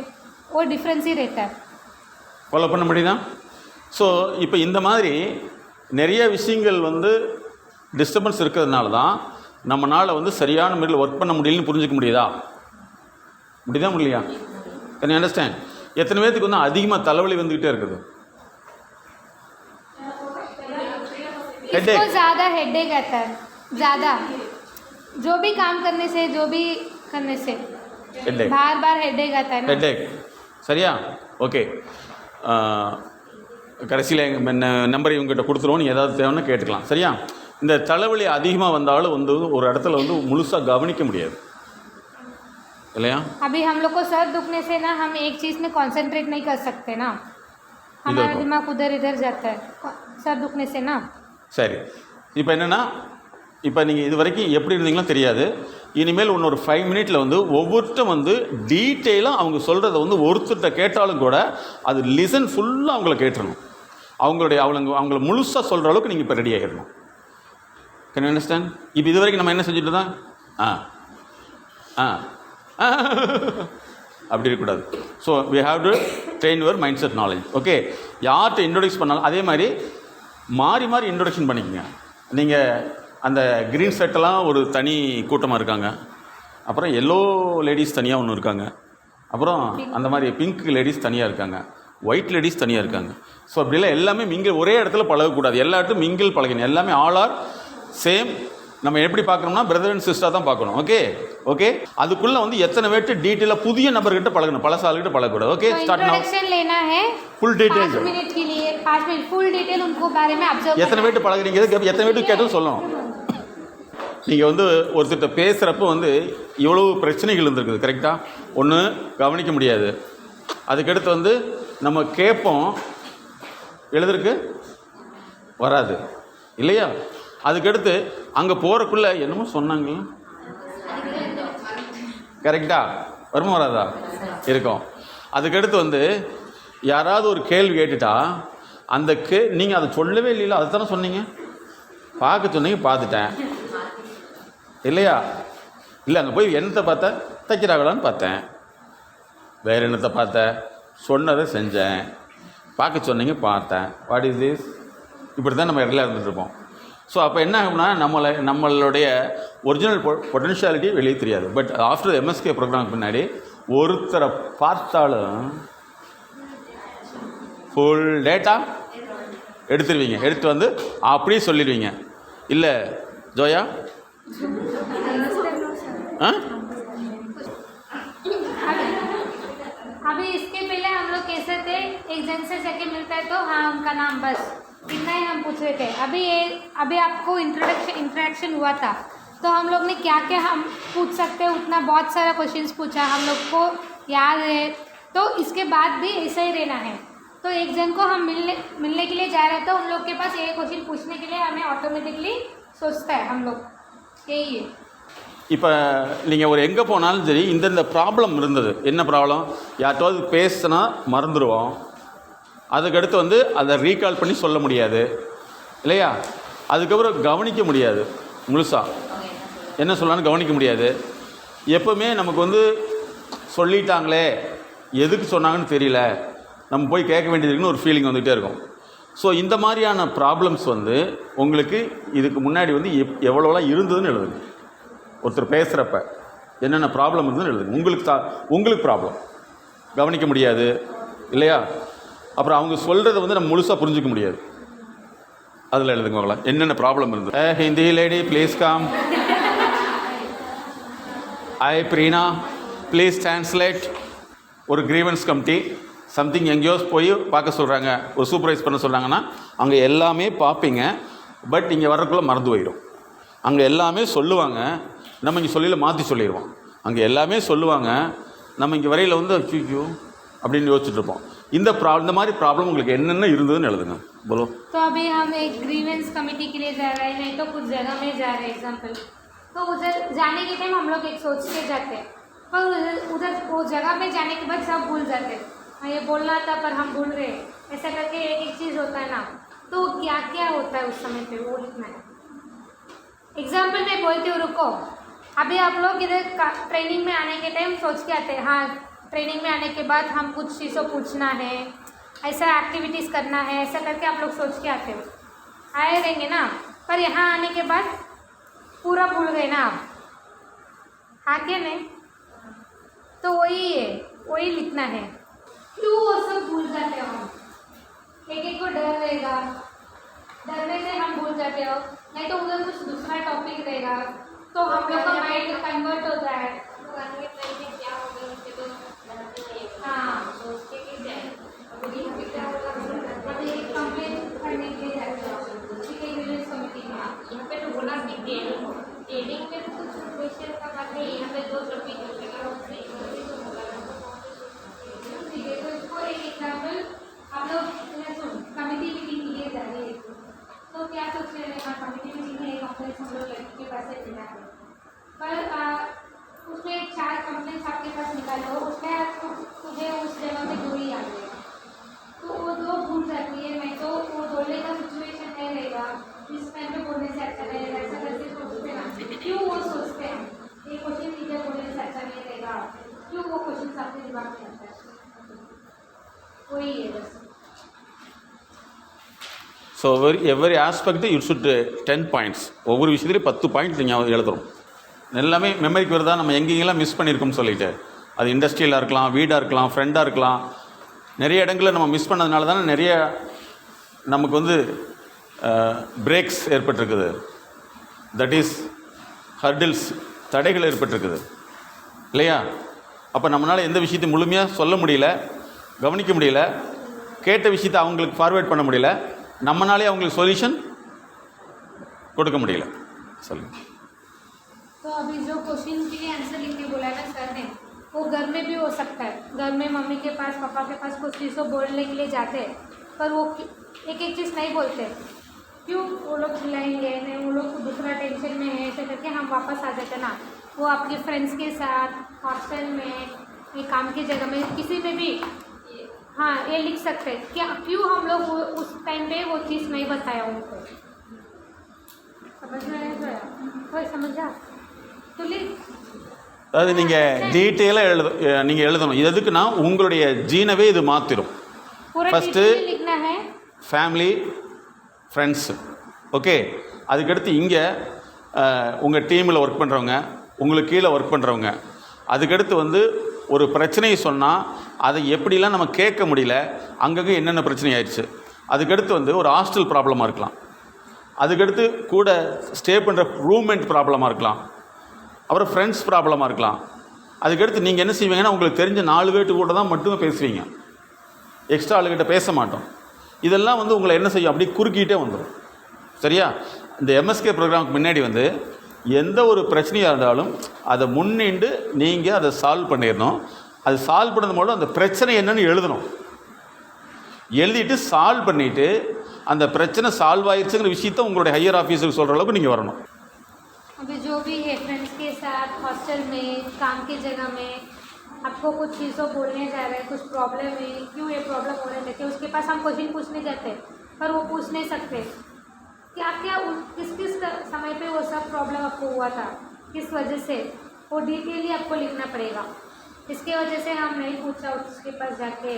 वो डिफरेंस ही रहता है. ஃபாலோ பண்ண முடியுதா? ஸோ இப்போ இந்த மாதிரி நிறைய விஷயங்கள் வந்து டிஸ்டர்பன்ஸ் இருக்கிறதுனால தான் நம்மளால் வந்து சரியான முறையில் ஒர்க் பண்ண முடியலன்னு புரிஞ்சுக்க முடியுதா? முடியலையா? Can you understand? எத்தனை பேர்த்துக்கு வந்து அதிகமாக தலைவலி வந்துக்கிட்டே இருக்குது? इसको ज़्यादा हेडेक आता है. ज़्यादा जो भी काम करने से, जो भी करने से बार हेडेक आता है ना. हेडेक. சரியா? ஓகே, கடைசியில் எங்கள் நம்பரை இவங்ககிட்ட கொடுத்துருவோம். நீங்கள் ஏதாவது தேவைன்னா கேட்டுக்கலாம். சரியா? இந்த தலைவலி அதிகமாக வந்தாலும் வந்து ஒரு இடத்துல வந்து முழுசாக கவனிக்க முடியாது இல்லையா? अभी हम लोग को सर दुखने से ना हम एक चीज़ में कंसंट्रेट नहीं कर सकते ना. हमारा दिमाग उधर इधर जाता है सर दुखने से ना. சரி, இப்போ என்னென்னா இப்போ நீங்கள் இது வரைக்கும் எப்படி இருந்தீங்களோ தெரியாது. இனிமேல் இன்னொரு 5 minutes வந்து ஒவ்வொருத்தரும் வந்து டீட்டெயிலாக அவங்க சொல்கிறத வந்து ஒருத்தர்கிட்ட கேட்டாலும் கூட அது லிசன் ஃபுல்லாக அவங்கள கேட்டுறணும். அவங்கள முழுசாக சொல்கிற அளவுக்கு நீங்கள் இப்போ ரெடி ஆகிடணும். Can you understand? இப்போ இது வரைக்கும் நம்ம என்ன செஞ்சுட்டு தான் அப்படி இருக்கக்கூடாது. So we have to train your mind set knowledge. Okay, யார்கிட்ட இன்ட்ரொடியூஸ் பண்ணாலும் அதே மாதிரி மாறி மாறி இன்ட்ரொடக்ஷன் பண்ணிக்கோங்க. நீங்கள் அந்த க்ரீன் ஷர்ட்டெல்லாம் ஒரு தனி கூட்டமாக இருக்காங்க, அப்புறம் எல்லோ லேடிஸ் தனியாக ஒன்று இருக்காங்க, அப்புறம் அந்த மாதிரி பிங்க் லேடிஸ் தனியாக இருக்காங்க, ஒயிட் லேடிஸ் தனியாக இருக்காங்க. ஸோ அப்படிலாம் எல்லாமே மிங்கிள் ஒரே இடத்துல பழகக்கூடாது. எல்லா இடத்தும் மிங்கிள் பழகணும். எல்லாமே ஆல் ஆர் சேம் நம்ம எப்படி பார்க்கணும்னா பிரதர் அண்ட் சிஸ்டர் தான் பார்க்கணும். Okay okay. அதுக்குள்ளே வந்து எத்தனை பேர்ட்டு டீட்டெயிலாக புதிய நபர்கிட்ட பழகணும், பழச ஆளுகிட்ட பழகக்கூடாது. Okay start now. इंट्रोडक्शन लेना है ஃபுல் டீட்டெயில் 5 मिनट के लिए, 5 मिनट फुल डिटेल उनको बारे में ऑब्जर्व எத்தனை பேர்ட்டு பழகுறீங்க, எத்தனை பேர்ட்டு கேட்டும் சொல்லணும். நீங்கள் வந்து ஒருத்தர்கிட்ட பேசுகிறப்ப வந்து இவ்வளவு பிரச்சனைகள் இருந்திருக்குது கரெக்டாக. ஒன்று கவனிக்க முடியாது, அதுக்கடுத்து வந்து நம்ம கேட்போம் எழுதுறதுக்கு வராது இல்லையா. அதுக்கடுத்து அங்கே போகிறக்குள்ளே என்னமோ சொன்னாங்களா கரெக்டாக வருமா வராதா இருக்கும். அதுக்கடுத்து வந்து யாராவது ஒரு கேள்வி கேட்டுட்டா அந்த நீங்கள் அதை சொல்லவே இல்லைல்ல, அதை தானே சொன்னீங்க, பார்க்க சொன்னீங்க, பார்த்துட்டேன் இல்லையா. இல்லை அங்கே போய் என்னத்தை பார்த்தேன், தைக்கிறாங்களான்னு பார்த்தேன், வேறு என்னத்தை பார்த்தேன், சொன்னதை செஞ்சேன், பார்க்க சொன்னீங்க பார்த்தேன், வாட் இஸ் திஸ், இப்படி தான் நம்ம இடத்துல இருந்துகிட்ருப்போம். ஸோ அப்போ என்ன ஆகும்னா நம்மளுடைய ஒரிஜினல் பொட்டென்ஷியாலிட்டி வெளியே தெரியாது. பட் ஆஃப்டர் எம்எஸ்கே ப்ரோக்ராம் பின்னாடி ஒருத்தரை பார்த்தாலும் ஃபுல் டேட்டா எடுத்துருவீங்க, எடுத்து வந்து அப்படியே சொல்லிடுவீங்க. இல்லை ஜோயா अभी इसके पहले हम लोग कैसे थे, एक जन से जाके मिलता है तो हाँ उनका नाम, बस इतना ही हम पूछ रहे थे. अभी आपको इंट्रोडक्शन हुआ था तो हम लोग ने क्या क्या हम पूछ सकते हैं उतना बहुत सारा क्वेश्चंस पूछा, हम लोग को याद है. तो इसके बाद भी ऐसा ही रहना है. तो एक जन को हम मिलने के लिए जा रहे हैं तो उन लोग के पास ये क्वेश्चन पूछने के लिए हमें ऑटोमेटिकली सोचता है हम लोग यही है. இப்போ நீங்கள் ஒரு எங்கே போனாலும் சரி இந்தந்த ப்ராப்ளம் இருந்தது. என்ன ப்ராப்ளம், யார்ட்டாவது பேசினா மறந்துடுவோம், அதுக்கடுத்து வந்து அதை ரீகால் பண்ணி சொல்ல முடியாது இல்லையா. அதுக்கப்புறம் கவனிக்க முடியாது, முழுசாக என்ன சொல்லலான்னு கவனிக்க முடியாது. எப்போவுமே நமக்கு வந்து சொல்லிட்டாங்களே எதுக்கு சொன்னாங்கன்னு தெரியல, நம்ம போய் கேட்க வேண்டியதுக்குன்னு ஒரு ஃபீலிங் வந்துகிட்டே இருக்கும். ஸோ இந்த மாதிரியான ப்ராப்ளம்ஸ் வந்து உங்களுக்கு இதுக்கு முன்னாடி வந்து எவ்வளோலாம் இருந்ததுன்னு எழுதுங்க. ஒருத்தர் பேசுகிறப்ப என்னென்ன ப்ராப்ளம் இருந்ததுன்னு எழுதுங்க. உங்களுக்கு ப்ராப்ளம் கவனிக்க முடியாது இல்லையா, அப்புறம் அவங்க சொல்கிறத வந்து நம்ம முழுசாக புரிஞ்சிக்க முடியாது, அதில் எழுதுங்க என்னென்ன ப்ராப்ளம் இருந்தது. Hindi lady please come. I Preena please translate. ஒரு கிரீவன்ஸ் கமிட்டி சம்திங் எங்கேயோ போய் பார்க்க சொல்கிறாங்க, ஒரு சூப்பர்வைஸ் பண்ண சொல்கிறாங்கன்னா அங்கே எல்லாமே பார்ப்பீங்க, பட் இங்கே வர்றதுக்குள்ளே மறந்து போயிடும். அங்கே எல்லாமே சொல்லுவாங்க, நம்ம இங்கே சொல்லியில் மாற்றி சொல்லிடுவோம். அங்கே எல்லாமே சொல்லுவாங்க, நம்ம இங்கே வரையில் வந்து ஐயோ அப்படின்னு யோசிச்சுட்ருப்போம். இந்த மாதிரி ப்ராப்ளம் உங்களுக்கு என்னென்ன இருந்ததுன்னு எழுதுங்க. बोलो. तो अभी हम एक ग्रीवेंस कमेटी के लिए जा रहे हैं, नहीं तो कुछ जगह में जा रहे हैं एग्जाम्पल, तो उधर जाने के टाइम हम लोग एक सोच के जाते हैं, पर उधर वो जगह में जाने के बाद सब भूल जाते हैं. ये बोलना था पर हम भूल रहे, ऐसा करके एक चीज़ होता है ना. तो क्या क्या होता है उस समय पे वो लिखना है. एग्जाम्पल मैं बोलती हूँ, रुको. अभी आप लोग इधर ट्रेनिंग में आने के टाइम सोच के आते हैं, हाँ ट्रेनिंग में आने के बाद हम कुछ चीज़ों पूछना है, ऐसा एक्टिविटीज़ करना है, ऐसा करके आप लोग सोच के आते हो, आए रहेंगे ना. पर यहाँ आने के बाद पूरा भूल गए ना आप, हाँ क्या नहीं. तो वही है, वही लिखना है. क्यों वो सब भूल जाते हो हम, एक को डर रहेगा, डरने से हम भूल जाते हो, नहीं तो उधर कुछ दूसरा टॉपिक रहेगा तो हम लोग का माइंड कन्वर्ट होता है. हाँ अभी कंप्लेन करने के लिए जाते हो ठीक है विलेज कमेटी में, यहाँ पे तो बोला कि ट्रेनिंग में तो कुछ क्वेश्चन का बात नहीं, यहाँ पे 2 टॉपिक ठीक है. तो इसको एक एग्जाम्पल आप लोग सुन, कमेटी मीटिंग के लिए जा रही है तो क्या सोच रहे हैं, हाँ कमेटी मीटिंग में एक कंप्लेंट हम लोग लड़की के पास से देना है, पर उसमें 4 कंप्लेंट्स आपके पास निकालो, उसमें तुझे उस जगह में 2 ही आ गए तो वो 2 भूल जाती है, नहीं तो वो बोलने का सिचुएशन नहीं रहेगा, इस टाइम पे बोलने से अच्छा रहेगा, ऐसा करके सोचते ना. क्यों वो सोचते हैं ये क्वेश्चन टीचर बोलने से अच्छा नहीं रहेगा, क्यों वो क्वेश्चन आपके दिमाग में आता है, वही है बस. So every aspect you should 10 points. ஒவ்வொரு விஷயத்துலையும் 10 பாயிண்ட் நீங்கள் எழுதுறோம். எல்லாமே மெமரிக்கு வருதா, நம்ம எங்கெங்கெல்லாம் மிஸ் பண்ணியிருக்கோம்னு சொல்லிட்டு, அது இண்டஸ்ட்ரியிலாக இருக்கலாம், வீடாக இருக்கலாம், ஃப்ரெண்டாக இருக்கலாம், நிறைய இடங்களில் நம்ம மிஸ் பண்ணதுனால தானே நிறைய நமக்கு வந்து பிரேக்ஸ் ஏற்பட்டிருக்குது தட் இஸ் ஹர்டில்ஸ், தடைகள் ஏற்பட்டிருக்குது இல்லையா? அப்போ நம்மளால் எந்த விஷயத்தையும் முழுமையாக சொல்ல முடியல, கவனிக்க முடியல, கேட்ட விஷயத்தை அவங்களுக்கு ஃபார்வேர்ட் பண்ண முடியல, நம்மளாலே அவங்களுக்கு சொல்யூஷன் கொடுக்க முடியல. சொல்லுங்கள். तो अभी जो क्वेश्चन के लिए आंसर लिखने बोला है ना सर ने, वो घर में भी हो सकता है. घर में मम्मी के पास पापा के पास कुछ चीज़ों बोलने के लिए जाते हैं, पर वो एक एक चीज़ नहीं बोलते. क्यों? वो लोग खिलाएंगे नहीं, वो लोग दूसरा टेंशन में है, ऐसे करके हम वापस आ जाते ना. वो आपके फ्रेंड्स के साथ, हॉस्टल में, ये काम की जगह में, किसी में भी हाँ ये लिख सकते हैं. क्या क्यों हम लोग उस टाइम पे वो चीज़ नहीं बताया उनको? समझ में आया? कोई समझा? तो लिख. அதாவது நீங்கள் டீட்டெயிலாக நீங்கள் எழுதணும். இது எதுக்குன்னா உங்களுடைய ஜீனவே இது மாற்றிடும். ஃபஸ்ட்டு लिखना है ஃபேமிலி, ஃப்ரெண்ட்ஸு, ஓகே. அதுக்கடுத்து இங்கே உங்கள் டீமில் ஒர்க் பண்ணுறவங்க, உங்களுக்கு கீழே ஒர்க் பண்ணுறவங்க. அதுக்கடுத்து வந்து ஒரு பிரச்சனையை சொன்னால் அதை எப்படிலாம் நம்ம கேட்க முடியல, அங்கங்கே என்னென்ன பிரச்சனை ஆயிடுச்சு. அதுக்கடுத்து வந்து ஒரு ஹாஸ்டல் ப்ராப்ளமாக இருக்கலாம், அதுக்கடுத்து கூட ஸ்டே பண்ணுற ரூம்மேட் ப்ராப்ளமாக இருக்கலாம், அப்புறம் ஃப்ரெண்ட்ஸ் ப்ராப்ளமாக இருக்கலாம். அதுக்கடுத்து நீங்கள் என்ன செய்வீங்கன்னா உங்களுக்கு தெரிஞ்ச 4 பேர்ட்டு கூட தான் மட்டுமே பேசுவீங்க, எக்ஸ்ட்ரா ஆளுகிட்ட பேச மாட்டோம். இதெல்லாம் வந்து உங்களை என்ன செய்யும், அப்படியே குறுக்கிட்டே வந்துடும். சரியா? இந்த எம்எஸ்கே ப்ரோக்ராமுக்கு முன்னாடி வந்து எந்த ஒரு பிரச்சனையாக இருந்தாலும் அதை முன்னின்று நீங்கள் அதை சால்வ் பண்ணிடணும். அது சால்வ் பண்ணது மூலம் அந்த பிரச்சனை என்னன்னு எழுதணும். எழுதிட்டு சால்வ் பண்ணிவிட்டு அந்த பிரச்சனை சால்வ் ஆயிடுச்சுங்கிற விஷயத்த உங்களுடைய ஹையர் ஆஃபீஸருக்கு சொல்கிற அளவுக்கு நீங்கள் வரணும். अभी जो भी है फ्रेंड्स के साथ, हॉस्टल में, काम की जगह में, आपको कुछ चीज़ों बोलने जा रहे हैं, कुछ प्रॉब्लम है, क्यों ये प्रॉब्लम हो रहे थे, उसके पास हम क्वेश्चन पूछने जाते हैं पर वो पूछ नहीं सकते. क्या क्या किस किस समय पे वो सब प्रॉब्लम आपको हुआ था, किस वजह से, वो डिटेली आपको लिखना पड़ेगा. इसके वजह से हम नहीं पूछा उसके पास जाके,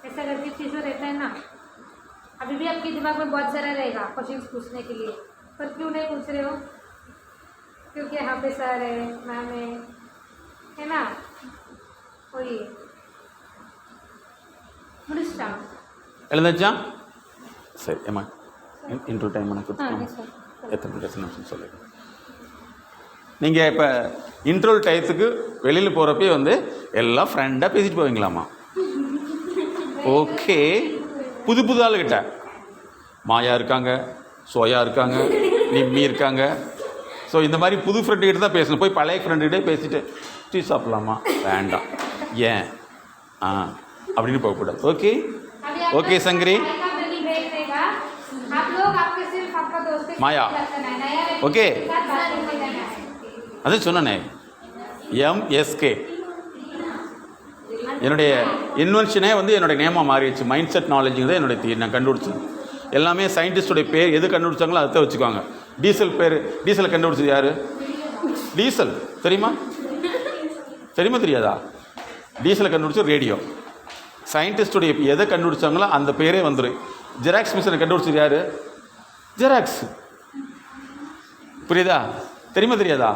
ऐसा करके चीज़ों रहता है ना. अभी भी आपके दिमाग में बहुत सारा रहेगा क्वेश्चन पूछने के लिए, पर क्यों नहीं पूछ रहे हो? क्योंकि यहाँ पे सर है, मैम है ना. वही முடிச்சிட்டா எழுந்தாச்சா? சரி. ஏமா இன்ட்ரோ டைம் எனக்கு हाँ எத்தனை நிமிஷம் சொல்லுங்கள். நீங்கள் இப்போ இன்ட்ரோல் டயத்துக்கு வெளியில் போகிறப்பே வந்து எல்லாம் ஃப்ரெண்டாக பேசிட்டு போவீங்களாம்மா? ஓகே. புது புது ஆளுகிட்ட மாயா இருக்காங்க, சோயா இருக்காங்க, நிம்மி இருக்காங்க. ஸோ இந்த மாதிரி புது ஃப்ரெண்டுக்கிட்ட தான் பேசணும். போய் பழைய ஃப்ரெண்டுக்கிட்டே பேசிட்டு டீ சாப்பிட்லாமா? வேண்டாம். ஏன் அப்படின்னு போகக்கூடாது. ஓகே ஓகே சங்கரி மாயா ஓகே. அதான் சொன்னனே எம்எஸ்கே என்னுடைய இன்வென்ஷனே வந்து என்னுடைய நேமாக மாறிடுச்சு. மைண்ட் செட் நாலேஜுங்க தான் என்னுடைய நான் கண்டுபிடிச்சது. எல்லாமே சயின்டிஸ்டுடைய பேர் எது கண்டுபிடிச்சாங்களோ அதை வச்சுக்குவாங்க. டீசல் பேர், டீசலை கண்டுபிடிச்சது யார்? டீசல் தெரியுமா? தெரியுமா தெரியாதா? டீசலை கண்டுபிடிச்சது ரேடியோ. சயின்டிஸ்டுடைய எதை கண்டுபிடிச்சாங்களோ அந்த பேரே வந்துடும். ஜெராக்ஸ் மிஷினை கண்டுபிடிச்சது யார்? ஜெராக்ஸ். புரியுதா? தெரியுமா தெரியாதா?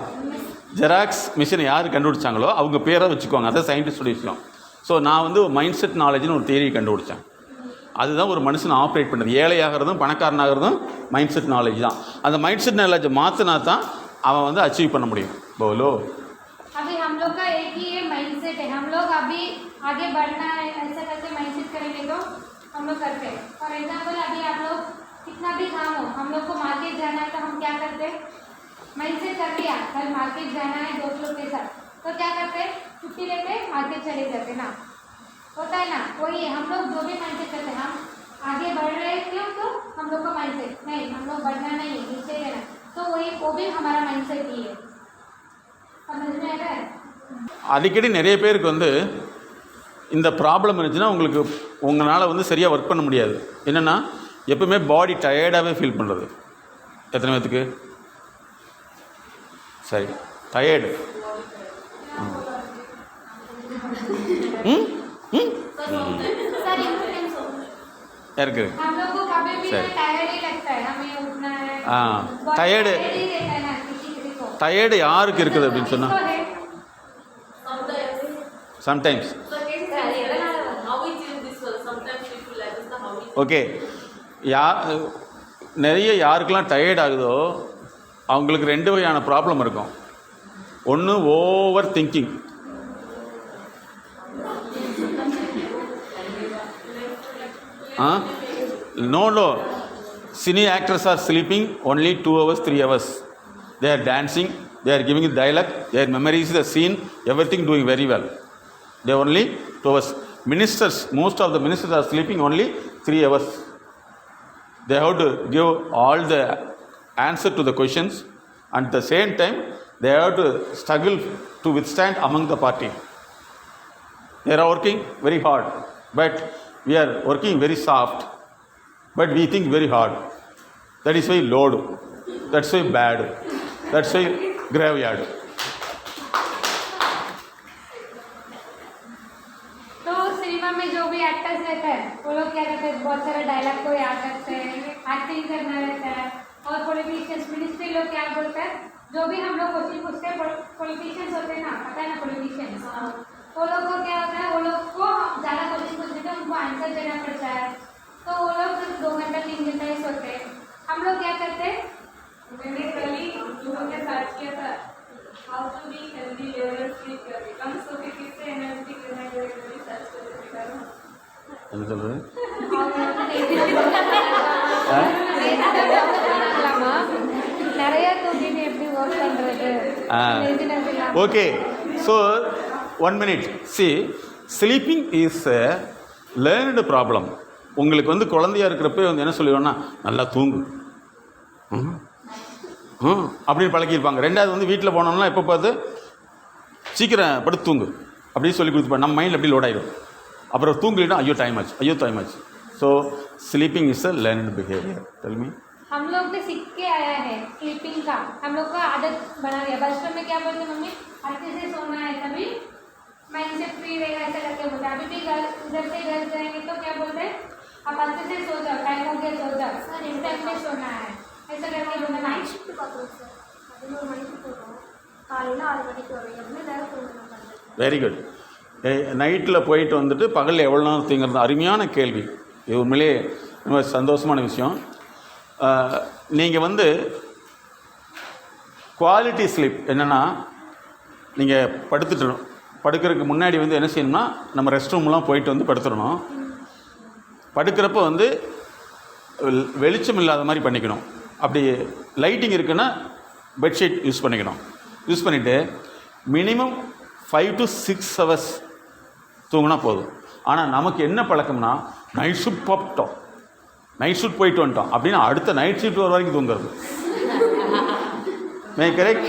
ஜெராக்ஸ் மிஷினை யார் கண்டுபிடிச்சாங்களோ அவங்க பேரை வச்சுக்குவாங்க. அதான் சயின்டிஸ்டுடைய விஷயம். ஸோ நான் வந்து மைண்ட் செட் நாலேஜ்னு ஒரு தியரி கண்டுபிடிச்சேன். அதுதான் ஒரு மனுஷன் ஆப்ரேட் பண்ணுறது. ஏழையாகிறதும் பணக்காரனாகிறதும் மைண்ட் செட் நாலேஜ் தான். அந்த மைண்ட் செட் நாலேஜை மாற்றினா தான் அவன் வந்து அச்சீவ் பண்ண முடியும். बोलो अभी हम लोग का एक ही ये माइंडसेट है. हम लोग अभी आगे बढ़ना है, ऐसा करके माइंडसेट करेंगे तो हम लोग करते हैं. फॉर एग्जांपल अभी आप लोग कितना भी काम हो, हम लोग को मार्केट जाना है तो हम क्या करते हैं? माइंडसेट कर लिया कल मार्केट जाना है दोस्त लोग के साथ, तो क्या करते हैं? छुट्टी लेते मार्केट चले जाते ना. होता है ना. वही हम लोग जो भी माइंडसेट करते हैं, हम आगे बढ़ रहे क्यों? तो हम लोग का माइंडसेट नहीं, हम लोग बढ़ना नहीं है, नीचे रहना. तो वही वो भी हमारा माइंडसेट ही है. समझ में आ रहा है? அடிக்கடி நிறைய பேருக்கு வந்து இந்த ப்ராப்ளம் இருந்துச்சுன்னா உங்களுக்கு உங்களால் வந்து சரியாக ஒர்க் பண்ண முடியாது. என்னென்னா எப்பவுமே பாடி டயர்டாகவே ஃபீல் பண்ணுறது. எத்தனை பேத்துக்கு சரி டயர்டு? सर इम्पोर्टेंस हो யாருக்கு? हम लोग को कभी भी सर। टायर्ड ही लगता है, हमें उठना है. हाँ, tired- ही रहता है ना किसी को. டயர்டு யாருக்கு இருக்குது அப்படின்னு சொன்னால் किसको है? Sometimes How we feel this one. Sometimes we feel like this. How we okay. நிறைய யாருக்கெல்லாம் டயர்ட் ஆகுதோ அவங்களுக்கு 2 வகையான ப்ராப்ளம் இருக்கும். ஒன்று over thinking. No. Cine actors are sleeping only 2 hours, 3 hours. They are dancing, they are giving dialogue, they are memorizing the scene, everything doing very well. They are only 2 hours. Ministers, most of the ministers are sleeping only 3 hours. They have to give all the answer to the questions, and at the same time they have to struggle to withstand among the party. They are working very hard, but we are working very soft, but we think very hard. That is why load, that's why bad, that's why graveyard. तो cinema में जो भी actors रहते हैं वो लोग क्या करते हैं, बहुत सारे डायलॉग को याद रखते हैं, एक्टिंग करना रहता है. और पॉलिटिशियंस, मिनिस्ट्री लोग क्या बोलते हैं, जो भी हम लोग क्वेश्चन पूछते हैं, पॉलिटिशियंस होते हैं ना, पता है ना पॉलिटिशियंस, वो लोग को क्या होता है, वो लोग को ज़्यादा क्वेश्चन पूछते हैं, उनको आंसर देना पड़ता है. तो वो लोग सिर्फ 2 घंटा 3 घंटा ही सोते हैं. हम लोग क्या करते हैं, मैंने कल ही यूट्यूब में सर्च किया था how to be healthy level sleep करके कम सो के किससे एनर्जी करना है सर्च करके என்ன சொல்கிறது? நிறைய தூங்கிட்டு எப்படி ஒர்க் பண்ணுறது. Okay, so 1 minute. See, sleeping is a learned problem. உங்களுக்கு வந்து குழந்தையா இருக்கிறப்ப வந்து என்ன சொல்லுவோன்னா, நல்லா தூங்கு அப்படின்னு பழக்கியிருப்பாங்க. 2வது வந்து வீட்டில் போனோம்னா எப்போ பார்த்து சீக்கிரம் படுத்து தூங்கு அப்படின்னு சொல்லி கொடுத்துப்பாங்க. நம்ம மைண்டில் அப்படி லோட் ஆகிடும். அப்புறம் தூங்கலினா ஐயோ டைம் ஆச்சு. So sleeping is a learned behaviour. Tell me. हम लोग भी सीख के आया है स्लीपिंग का, हम लोग का आदत बना गया. बचपन में क्या बोलते मम्मी, अच्छे से सोना है तभी माइंड से फ्री रहेगा, ऐसा करके बोलते. अभी भी घर से घर जाएंगे तो क्या बोलते हैं, आप अच्छे से सो जाओ, टाइम हो गया सो जाओ, इस टाइम में सोना है, ऐसा करके बोलते. நைட் ஷிஃப்ட் பார்க்குறோம் சார், 11 மணிக்கு போகிறோம், காலையில் 6 மணிக்கு வரும், எப்படி நேரம் தூங்கணும் பண்ணுறது. Very good. நைட்டில் போயிட்டு வந்துட்டு பகலில் எவ்வளோ நேரம் தூங்குறது? அருமையான கேள்வி. இது உண்மையிலே ரொம்ப சந்தோஷமான விஷயம். நீங்கள் வந்து குவாலிட்டி ஸ்லீப் என்னென்னா, நீங்கள் படுக்கிறதுக்கு முன்னாடி வந்து என்ன செய்யணும்னா, நம்ம ரெஸ்ட் ரூம்லாம் போயிட்டு வந்து படுத்துடணும். படுக்கிறப்ப வந்து வெளிச்சம் இல்லாத மாதிரி பண்ணிக்கணும். அப்படி லைட்டிங் இருக்குன்னா பெட்ஷீட் யூஸ் பண்ணிக்கணும். யூஸ் பண்ணிவிட்டு மினிமம் 5 to 6 hours தூங்கினா போதும். ஆனால் நமக்கு என்ன பழக்கம்னா, நைட் ஷிஃப்ட் போயிட்டு வந்துட்டோம் அப்படின்னா அடுத்த நைட் ஷிஃப்ட் வர வரைக்கும் தூங்குறது. மே கரெக்ட்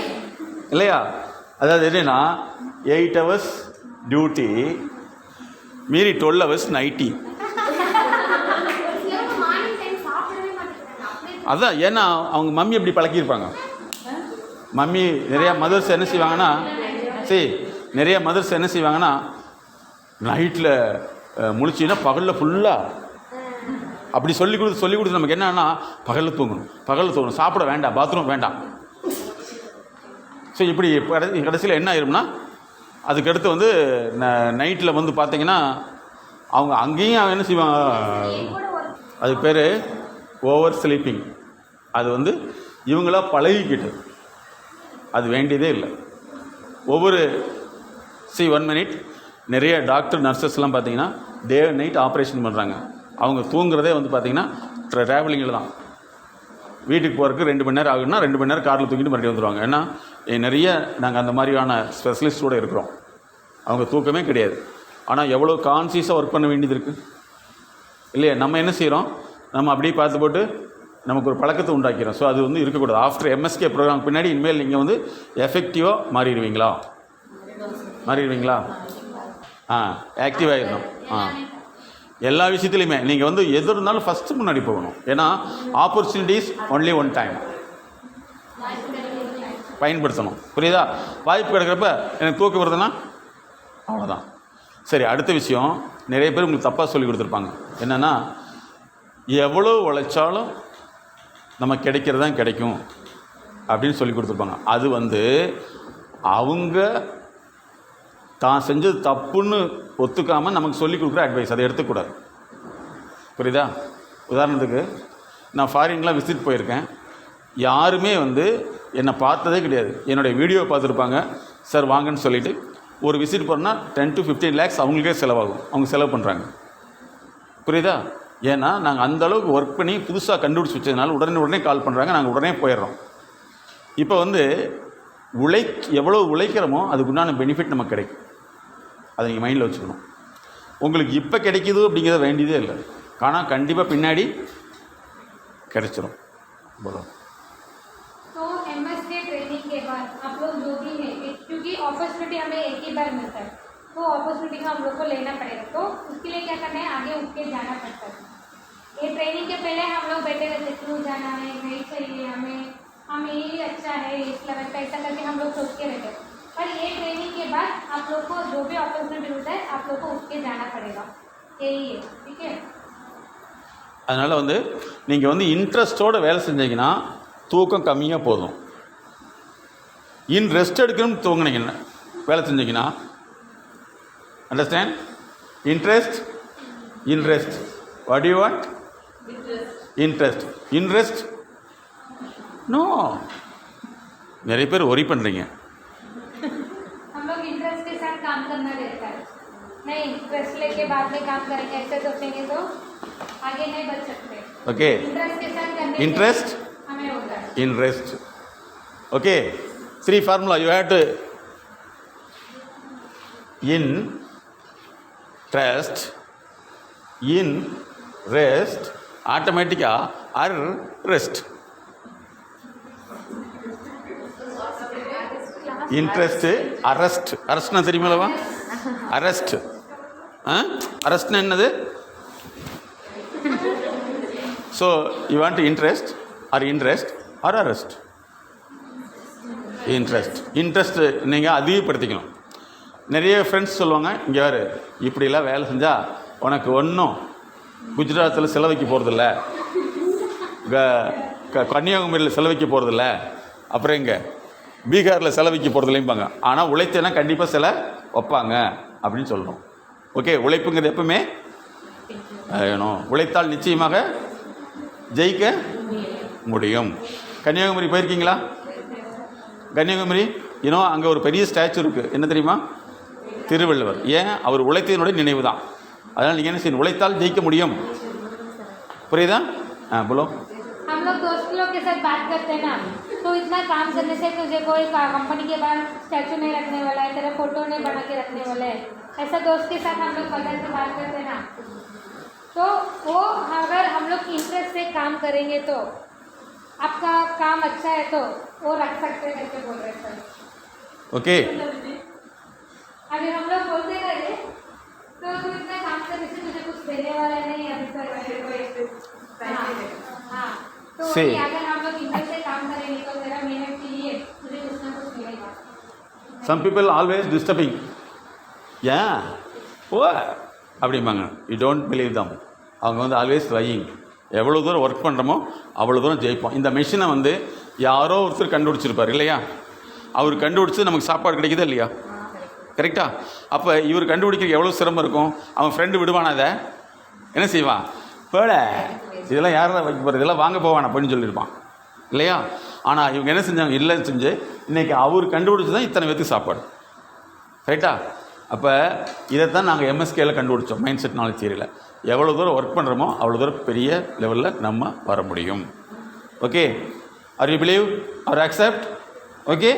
இல்லையா? அதாவது என்னன்னா 8 hours டியூட்டி மீறி 12 hours நைட்டி. மார்னிங் டைம் சாப்பிடவே மாட்டேங்கிறாங்க அப்படியே. அதான் ஏன்னா அவங்க மம்மி அப்படி பழக்கியிருப்பாங்க. மம்மி நிறையா மதர்ஸ் என்ன செய்வாங்கன்னா, நிறைய மதர்ஸ் என்ன செய்வாங்கன்னா, நைட்டில் முழிச்சின்னா பகலில் ஃபுல்லாக அப்படி சொல்லி கொடுத்து நமக்கு என்னன்னா, பகலில் தூங்கணும், சாப்பிட வேண்டாம், பாத்ரூம் வேண்டாம். ஸோ இப்படி கடைசியில் என்ன ஆயிரும்னா, அதுக்கடுத்து வந்து நைட்டில் வந்து பார்த்திங்கன்னா அவங்க அங்கேயும் என்ன செய்வாங்க, அது பேர் ஓவர் ஸ்லீப்பிங். அது வந்து இவங்களா பழகிக்கிட்டு, அது வேண்டியதே இல்லை. ஒவ்வொரு 1 minute. நிறைய டாக்டர் நர்சஸ்லாம் பார்த்தீங்கன்னா டே அண்ட் நைட் ஆப்ரேஷன் பண்ணுறாங்க. அவங்க தூங்குறதே வந்து பார்த்திங்கன்னா ட்ராவலிங்கில் தான். வீட்டுக்கு போகிறதுக்கு 2 மணி நேரம் ஆகுதுன்னா 2 மணி நேரம் காரில் தூக்கிட்டு மறுபடியும் வந்துடுவாங்க. ஏன்னா நிறைய நாங்கள் அந்த மாதிரியான ஸ்பெஷலிஸ்டோடு இருக்கிறோம். அவங்க தூக்கமே கிடையாது. ஆனால் எவ்வளோ கான்சியஸாக ஒர்க் பண்ண வேண்டியது இருக்குது இல்லையா? நம்ம என்ன செய்கிறோம், நம்ம அப்படியே பார்த்து போட்டு நமக்கு ஒரு பழக்கத்தை உண்டாக்கிறோம். ஸோ அது வந்து இருக்கக்கூடாது. ஆஃப்டர் எம்எஸ்கே ப்ரோக்ராம் பின்னாடி இனிமேல் நீங்கள் வந்து எஃபெக்டிவாக மாறிடுவீங்களா? ஆக்டிவ் ஆகிடணும். எல்லா விஷயத்துலையுமே நீங்கள் வந்து எது இருந்தாலும் ஃபஸ்ட்டு முன்னாடி போகணும். ஏன்னா ஆப்பர்ச்சுனிட்டிஸ் ஒன்லி ஒன் டைம், பயன்படுத்தணும். புரியுதா? வாய்ப்பு கிடைக்கிறப்ப எனக்கு தூக்கம் வருதுன்னா அவ்வளோதான். சரி, அடுத்த விஷயம், நிறைய பேர் உங்களுக்கு தப்பாக சொல்லி கொடுத்துருப்பாங்க. என்னென்னா, எவ்வளோ உழைச்சாலும் நம்ம கிடைக்கிறது தான் கிடைக்கும் அப்படின்னு சொல்லி கொடுத்துருப்பாங்க. அது வந்து அவங்க தான் செஞ்சது தப்புன்னு ஒத்துக்காமல் நமக்கு சொல்லி கொடுக்குற அட்வைஸ். அதை எடுத்துக்கூடாது. புரியுதா? உதாரணத்துக்கு நான் ஃபாரின்லாம் விசிட் போயிருக்கேன். யாருமே வந்து என்னை பார்த்ததே கிடையாது. என்னுடைய வீடியோ பார்த்துருப்பாங்க, சார் வாங்கன்னு சொல்லிவிட்டு ஒரு விசிட் போனால் 10 to 15 lakhs அவங்களுக்கே செலவாகும். அவங்க செலவு பண்ணுறாங்க. புரியுதா? ஏன்னா நாங்கள் அந்தளவுக்கு ஒர்க் பண்ணி புதுசாக கண்டுபிடிச்சி வச்சதுனால உடனே கால் பண்ணுறாங்க, நாங்கள் உடனே போயிடுறோம். இப்போ வந்து எவ்வளோ உழைக்கிறோமோ அதுக்குண்டான பெனிஃபிட் நமக்கு கிடைக்கும். அதை நீங்கள் மைண்டில் வச்சுக்கணும். உங்களுக்கு இப்போ கிடைக்கிது அப்படிங்கிறத வேண்டியதே இல்லை, ஆனால் கண்டிப்பாக பின்னாடி கிடைச்சிரும். बोलो। तो एमएसके ट्रेनिंग के बाद आप लोग जो भी है, क्योंकि अपॉर्चुनिटी हमें एक ही बार मिलता है, तो अपॉर्चुनिटी को हम लोग को लेना पड़ेगा। तो उसके लिए क्या करना है, आगे उठ के जाना पड़ता है। ये ट्रेनिंग के पहले हम लोग बैठे रहते, क्यों जाना है, नहीं चाहिए हमें यही अच्छा है, इस लेवल का ऐसा करके हम लोग सोच के रहते हैं। पर ये ट्रेनिंग के बाद आप लोग को जो भी अपॉर्चुनिटी मिलता है, आप लोग को उठ के जाना पड़ेगा, यही है। ठीक है। அதனால் வந்து நீங்கள் வந்து இன்ட்ரெஸ்ட்டோடு வேலை செஞ்சீங்கன்னா தூக்கம் கம்மியாக போதும். ரெஸ்ட் எடுக்கணும்னு தூங்குனீங்கன்னா வேலை செஞ்சீங்கன்னா, understand? Interest what you want? Interest no. நிறைய பேர் ஒரி பண்ணுறீங்க. हम लोग इंटरेस्ट के साथ काम करना रहता है, नहीं इंटरेस्ट लेके बाद में काम करेंगे ऐसे सोचेंगे तो आगे नहीं बढ़ सकते। ओके, इंटरेस्ट के साथ करने इंटरेस्ट हमें होता है। Interest okay. 3 formula you have to in rest automatica or rest. Interest அரெஸ்ட்னா தெரியுமில்லவா? அரெஸ்ட்னா என்னது? So you want interest or arrest? Interest நீங்கள் அதிகப்படுத்திக்கணும். நிறைய ஃப்ரெண்ட்ஸ் சொல்லுவாங்க, இங்கே யார் இப்படிலாம் வேலை செஞ்சால் உனக்கு ஒன்றும் குஜராத்தில் செலவைக்கு போகிறதில்ல, கன்னியாகுமரியில் செலவைக்கு போகிறதில்ல, அப்புறம் இங்கே பீகாரில் செலவைக்கு போகிறதுலையும்பாங்க. ஆனால் உழைத்தேன்னா கண்டிப்பாக சில வைப்பாங்க அப்படின்னு சொல்லணும். ஓகே, உழைப்புங்கிறது எப்பவுமே வேணும். உழைத்தால் நிச்சயமாக ஜெயிக்க முடியும். கன்னியாகுமரி போயிருக்கீங்களா? கன்னியாகுமரி அங்கே ஒரு பெரிய ஸ்டாச்சு இருக்குது, என்ன தெரியுமா? திருவள்ளுவர். ஏன்? அவர் உழைத்ததனுடைய நினைவு தான். அதனால் நீங்கள் என்ன செய்யணும்? உழைத்தால் ஜெயிக்க முடியும். புரியுதா? बोलो। हम लोग दोस्त लोग के साथ बात करते हैं ना, तो इतना काम करने से तुझे कोई कंपनी के बाहर स्टैचू नहीं रखने वाला है, तेरा फोटो नहीं बना के रखने वाला है, ऐसा दोस्त के साथ हम लोग पकड़ से बात करते हैं ना, तो वो अगर हम लोग इंटरेस्ट से काम करेंगे तो आपका काम अच्छा है तो वो रख सकते हैं करके बोल रहे सर। ओके, अगर हम लोग बोलते रहे तो तू इतना काम करने से तुझे कुछ देने वाला नहीं अभी तक। हाँ, तो अगर हम लोग इंटरेस्ट से काम करेंगे तो मेरा मेहनत के लिए मुझे कुछ ना कुछ मिलेगा। Some people always disturbing. Yeah, அப்படிம்பாங்க. யூ டோன்ட் பிலீவ் தம். அவங்க வந்து ஆல்வேஸ் லையிங். எவ்வளோ தூரம் ஒர்க் பண்ணுறோமோ அவ்வளோ தூரம் ஜெயிப்போம். இந்த மிஷினை வந்து யாரோ ஒருத்தர் கண்டுபிடிச்சிருப்பார் இல்லையா? அவர் கண்டுபிடிச்சி நமக்கு சாப்பாடு கிடைக்குதா இல்லையா? கரெக்டாக? அப்போ இவர் கண்டுபிடிக்க எவ்வளோ சிரமம் இருக்கும். அவன் ஃப்ரெண்டு விடுவானா? அதை என்ன செய்வான்? போல இதெல்லாம் யாரும் வைக்க போகிறது, இதெல்லாம் வாங்க போவானா அப்படின்னு சொல்லியிருப்பான் இல்லையா? ஆனால் இவங்க என்ன செஞ்சாங்க? இல்லைன்னு செஞ்சு இன்றைக்கி அவர் கண்டுபிடிச்சி தான் இத்தனை பேருக்கு சாப்பாடு. ரைட்டா? அப்போ இதைத்தான் நாங்கள் எம்எஸ்கேயில் கண்டுபிடிச்சோம். மைண்ட் செட் நாலேஜ் தியரியில் எவ்வளோ தூரம் ஒர்க் பண்ணுறோமோ அவ்வளோ தூரம் பெரிய லெவலில் நம்ம வர முடியும். Okay, are you believe or accept? Okay,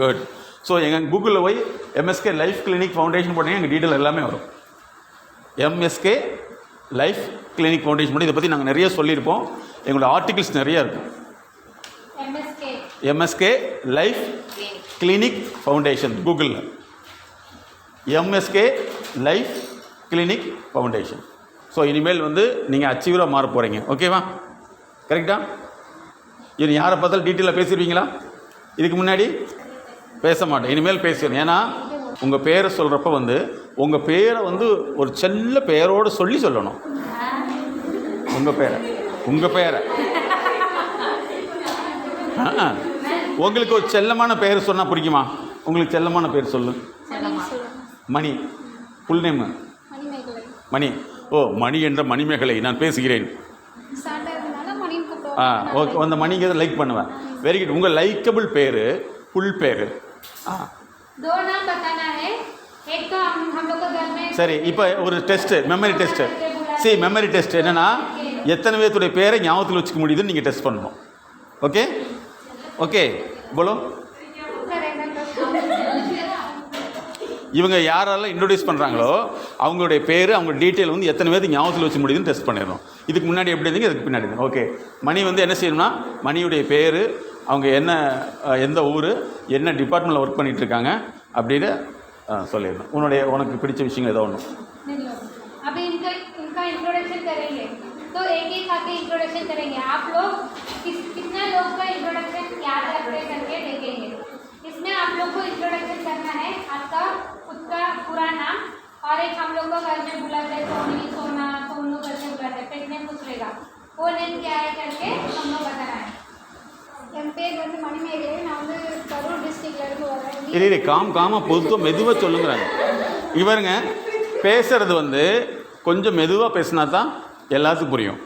good. So எங்கள் கூகுளில் போய் எம்எஸ்கே லைஃப் கிளினிக் ஃபவுண்டேஷன் போட்டிங்கன்னா எங்கள் டீட்டெயில் எல்லாமே வரும். எம்எஸ்கே லைஃப் கிளினிக் ஃபவுண்டேஷன் போட்டு இதை பற்றி நாங்கள் நிறைய சொல்லியிருப்போம். எங்களோட ஆர்டிகிள்ஸ் நிறையா இருக்கும். எம்எஸ்கே லைஃப் கிளினிக் ஃபவுண்டேஷன் கூகுளில் MSK life clinic foundation. So இனிமேல் வந்து நீங்கள் அச்சீவராக மாற போகிறீங்க. ஓகேவா? கரெக்டாக? இனி யாரை பார்த்தாலும் டீட்டெயிலாக பேசிடுவீங்களா? இதுக்கு முன்னாடி பேச மாட்டேன், இனிமேல் பேசுகிறேன். ஏன்னா உங்கள் பேரை சொல்கிறப்ப வந்து உங்கள் பேரை வந்து ஒரு செல்ல பெயரோடு சொல்லணும். உங்கள் பேரை உங்களுக்கு ஒரு செல்லமான பெயர் சொன்னால் பிடிக்குமா? உங்களுக்கு செல்லமான பேர் சொல்லு. மணி. ஃபுல் நேம் மணி. ஓ, மணி என்ற மணிமேகலை நான் பேசுகிறேன். ஓகே, அந்த மணிக்கு லைக் பண்ணுவேன். Very good. உங்கள் லைக்கபிள் பேர் ஃபுல் பேர். दो नाम बताना है. एक तो हम लोग को घर में சரி, இப்போ ஒரு test, memory test. Memory test என்னென்னா எத்தனை பேர்த்துடைய பேரை ஞாபகத்தில் வச்சுக்க முடியுதுன்னு நீங்கள் டெஸ்ட் பண்ணணும். Okay okay polo. இவங்க யாரெல்லாம் இன்ட்ரோடியூஸ் பண்ணுறாங்களோ அவங்களுடைய பேர், அவங்க டீட்டெயில் வந்து எத்தனை பேருக்கு ஞாபகத்தில் வச்சு முடியுதுன்னு டெஸ்ட் பண்ணிடணும். இதுக்கு முன்னாடி எப்படி இருந்தீங்க, இதுக்கு பின்னாடி இருந்தீங்க. ஓகே, மணி வந்து என்ன செய்யணும்னா மணியுடைய பேர், அவங்க என்ன எந்த ஊர், என்ன டிபார்ட்மெண்ட்டில் ஒர்க் பண்ணிகிட்டு இருக்காங்க அப்படின்னு சொல்லிடணும். உனக்கு பிடிச்ச விஷயங்கள் ஏதோ ஒன்று. अभी इनका इंट्रोडक्शन करेंगे तो एक एक आके इंट्रोडक्शन करेंगे. आप लोग कितना लोग का इंट्रोडक्शन याद रखते करके देखेंगे. इसमें आप लोग को इंट्रोडक्शन करना है आपका खुद का पूरा नाम, और एक हम लोग को घर में बुलाते हैं सोनी, सोना, सोनू करके बुलाते हैं. पेट में पूछेगा वो नेम क्या है करके हम लोग बताना है. என் பேர் வந்து மணிமேகலை. நான் வந்து கரூர் டிஸ்ட்ரிக்ட்லேருந்து வரேன். இல்லை காமாக பொதுவாக மெதுவாக சொல்லுங்கிறாங்க. இவருங்க பேசுகிறது வந்து கொஞ்சம் மெதுவாக பேசினா தான் எல்லாத்துக்கும் புரியும்.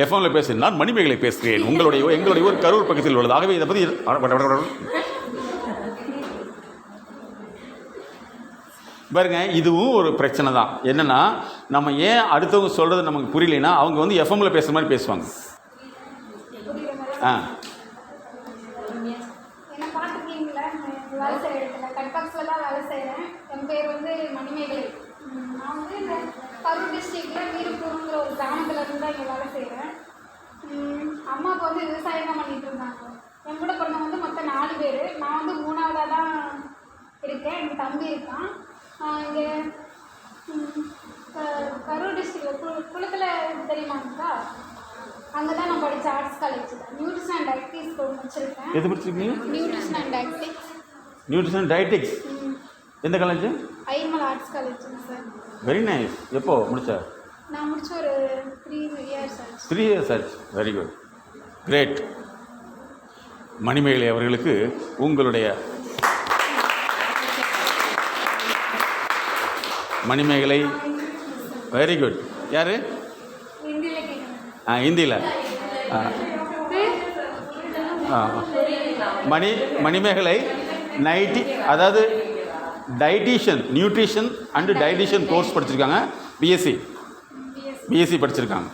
எஃப்எம்ல பேசு, நான் மணிமேகலை பேசுகிறேன், எங்களுடைய ஒரு கரூர் பக்கத்தில் உள்ளது. ஆகவே இதை பற்றி பாருங்க, இதுவும் ஒரு பிரச்சனை தான். என்னென்னா நம்ம ஏன் அடுத்தவங்க சொல்கிறது நமக்கு புரியலைன்னா அவங்க வந்து எஃப்எம்ல பேசுகிற மாதிரி பேசுவாங்க. என்னை பார்த்துருக்கீங்களா? வேலை செய்கிற இடத்துல கட்பாக்ஸில் தான் வேலை செய்கிறேன். என் பேர் வந்து மணிமேகலை. நான் வந்து இந்த கரூர் டிஸ்ட்ரிக்டில் வீரப்பூருங்கிற ஒரு கிராமத்தில் இருந்து தான் இங்கே வேலை செய்கிறேன். அம்மாவுக்கு வந்து விவசாயம் தான் பண்ணிகிட்டு இருந்தாங்க. என் கூட பிறந்தவங்க வந்து மொத்தம் 4 பேர். நான் வந்து 3ஆவதாக தான் இருக்கேன். எங்கள் தம்பி இருக்கான். இங்கே கரூர் டிஸ்ட்ரிக்டில் குளத்தில் தெரியுமாங்கக்கா? அங்கே தான் நான் படித்த ஆர்ட்ஸ் காலேஜ் தான். நியூட்ரிஷன் அண்ட் டயட்டிக்ஸ் முடிச்சிருக்கேன். எது படிச்சிருக்கீங்க? Nutrition and dietetics. Nutrition dietetics எந்த college? Aimal arts college sir. Very nice. எப்போ முடிச்ச? நான் முடிச்ச ஒரு 3 years ஆச்சு. 3 years ஆச்சு. Very good, great. மணிமேகலை அவர்களுக்கு உங்களுடைய மணிமேகலை வெரி குட். யார்? ஹிந்தியில் கேட்குறேன். ஹிந்தியில் மணிமேகலை அதாவது dietician, nutrition and dietician course படிச்சிருக்காங்க. பிஎஸ்சி படிச்சிருக்காங்க.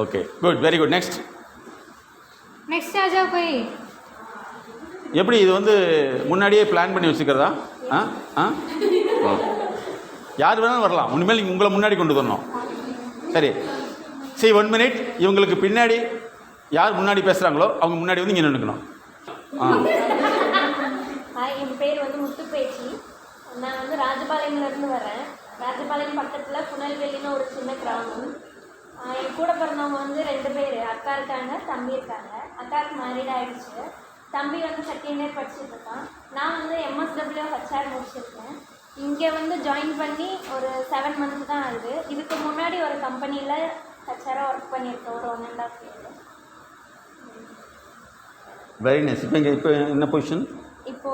Okay good, very good. Next आ जाओ कोई. எப்படி இது வந்து முன்னாடியே பிளான் பண்ணி வச்சுக்கிறதா? யார் வேணாலும் வரலாம். இனிமேல் நீங்கள் உங்களை முன்னாடி கொண்டு வரணும். சரி, 1 minute. இவங்களுக்கு பின்னாடி யார் முன்னாடி பேசுகிறாங்களோ அவங்க முன்னாடி வந்து இங்கே நின்றுக்கணும். என் பேர் வந்து முத்துப்பேச்சி. நான் வந்து ராஜபாளையம்லேருந்து வரேன். ராஜபாளையம் பக்கத்தில் புனல்வெளின்னு ஒரு சின்ன கிராமம். என் கூட பிறந்தவங்க வந்து 2 பேர். அக்கா இருக்காங்க, தம்பி இருக்காங்க. அக்காவுக்கு மேரீட் ஆகிடுச்சு. தம்பி வந்து 2nd year படிச்சுட்டு இருக்கான். நான் வந்து MSW HR முடிச்சிருக்கேன். இங்கே வந்து ஜாயின் பண்ணி ஒரு 7 months தான் ஆகுது. இதுக்கு முன்னாடி ஒரு கம்பெனியில் HR ஒர்க் பண்ணியிருக்கேன் ஒரு 1.5 year. Very nice. இப்போ என்ன பொசிஷன்? இப்போ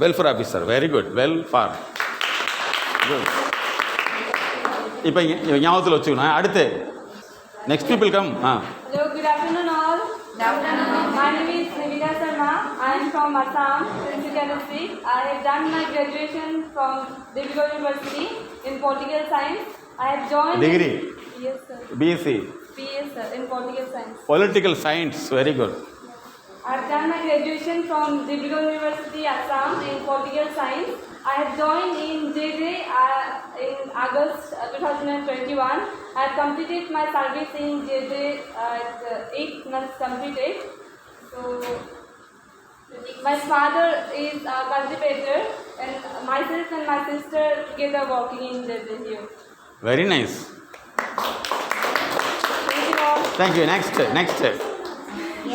welfare officer. Very good, welfare. Good. இப்போ ஞாபகத்தில் வச்சுக்கணும். அடுத்து next people come. Hello, good afternoon all. My name is Nivita Sharma. I am from Assam, Tinsukia district. I have done my graduation from Devigol University in Political Science. I have joined... Degree? Yes, sir. BSc? PS, sir, in Political Science. Political Science, very good. I have done my graduation from Devigol University, Assam in Political Science. I have joined in JJ in August 2021. I have completed my service in JJ 8 months completed. So, my father is a cultivator and myself and my sister together working in JJ here. Very nice. Thank you all. Thank you. Next.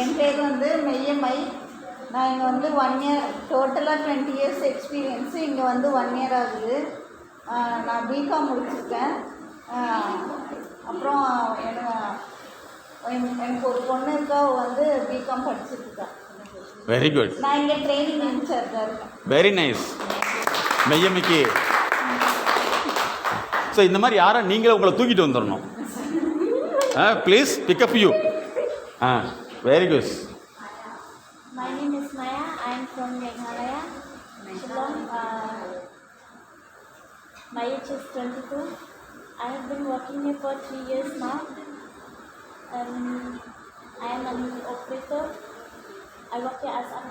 என் பேர் வந்து மெய்யம்மை. நான் இங்கே வந்து 1 year, டோட்டலாக 20 years experience. இங்கே வந்து 1 year ஆகுது. நான் பிகாம் முடிச்சிருக்கேன். அப்புறம் எனக்கு ஒரு பொண்ணு இருக்கா, வந்து பிகாம் படிச்சுட்ருக்கா. Very good. நான் இங்கே ட்ரைனிங் இன்சார்ஜாக இருக்கேன். Very nice. மெய்யம்மைக்கு ஸோ இந்த மாதிரி யாரை நீங்களே உங்களை தூக்கிட்டு வந்துடணும். Please pick up you. Very good. My name is Maya. I am from Meghalaya, Shillong. My age is 22. I have been working here for 3 years now. I am an operator. I work here as an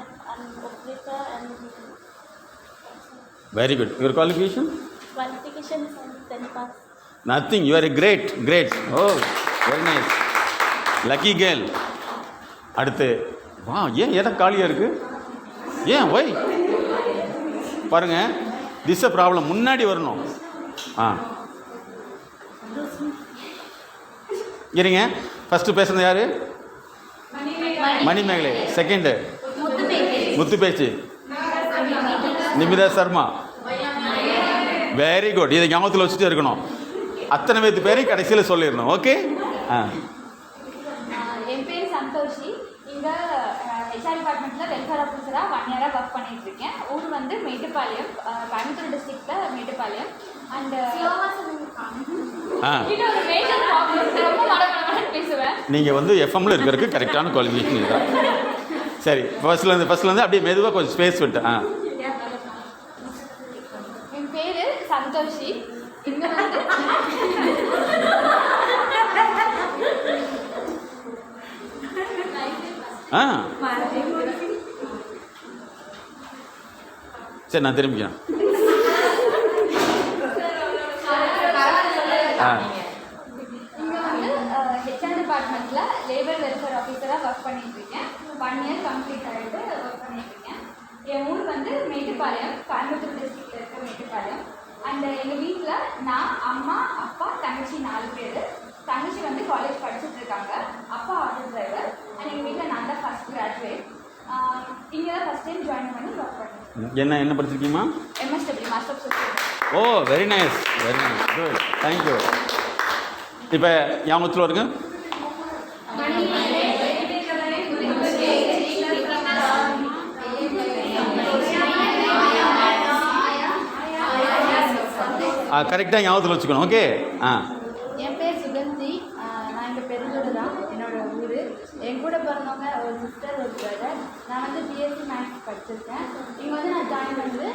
operator and very good. Your qualification? qualification is 10 pass. Nothing. You are a great great. Oh very nice. Lucky girl. அடுத்து வா. ஏன் இடம் காலியாக இருக்குது? ஏன் why பாருங்கள். This a problem. முன்னாடி வரணும். இருங்க. ஃபஸ்ட்டு பேசுகிறது யார்? மணிமேகலை. செகண்டு முத்து பேச்சு. நிமிதா சர்மா. Very good. இதை ஞாபகத்தில் வச்சுட்டு இருக்கணும். அத்தனை பேர்த்து பேரையும் கடைசியில் சொல்லிடணும். ஓகே. என் பேர் சந்தோஷி. இங்கே ஹெச்ஆர் டிபார்ட்மெண்ட்டில் வெல்ஃபேர் ஆஃபீஸராக 1 இயராக ஒர்க் பண்ணிட்டு இருக்கேன். ஊர் வந்து மேட்டுப்பாளையம், கோயம்புத்தூர் டிஸ்ட்ரிக்டில் மேட்டுப்பாளையம். அண்ட் இன்னொரு மேஜர் ப்ராப்ளம், ரொம்ப மடமடன்னு பேசுவேன். நீங்கள் வந்து எஃப்எம்மில் இருக்கிறதுக்கு கரெக்டான குவாலிஃபிகேஷன் இதுதான். சரி, ஃபர்ஸ்ட்லேருந்து அப்படியே மெதுவாக கொஞ்சம் ஸ்பேஸ் விட்டு. என் பேர் சந்தோஷி. இங்கே வந்து சரி, நான் திரும்பிக்கிறேன். இங்கே வந்து ஹெச்ஆர் டிபார்ட்மெண்ட்டில் லேபர் வெல்ஃபேர் ஆஃபீஸராக ஒர்க் பண்ணிட்டு இருக்கேன். 1 இயர் கம்ப்ளீட் ஆகிட்டு ஒர்க் பண்ணிட்டு இருக்கேன். என் ஊர் வந்து மேட்டுப்பாளையம், கோயம்புத்தூர் டிஸ்ட்ரிக்டில் இருக்க மேட்டுப்பாளையம். அண்ட் எங்கள் வீட்டில் நான், அம்மா, அப்பா, தங்கச்சி 4 பேர். தங்கச்சி வந்து காலேஜ் படிச்சுட்டு இருக்காங்க. அப்பா ஆட்டோ டிரைவர். அண்ட் எங்கள் வீட்டில் நான் தான் ஃபஸ்ட் கிராஜுவேட். இங்கே தான் ஃபஸ்ட் டைம் ஜாயின் பண்ணி ஒர்க் பண்ணேன். என்ன படிச்சிருக்கீங்கம்மா? MSW, master of social. Oh very nice very nice. Good. Thank you. இப்போ ஞாபகத்தில் வருங்க. கரெக்டாக ஞாபகத்தில் வச்சுக்கணும். ஓகே. என் பேர் சுகந்தி. நான் இங்கே பெருந்தூர் தான் என்னோட ஊர். என் கூட பிறந்தவங்க ஒரு சிஸ்டர், ஒரு பிரதர். நான் வந்து பிஎஸ்சி மேக்ஸ் படிச்சிருக்கேன். இங்கே வந்து நான் ஜாயின் பண்ணது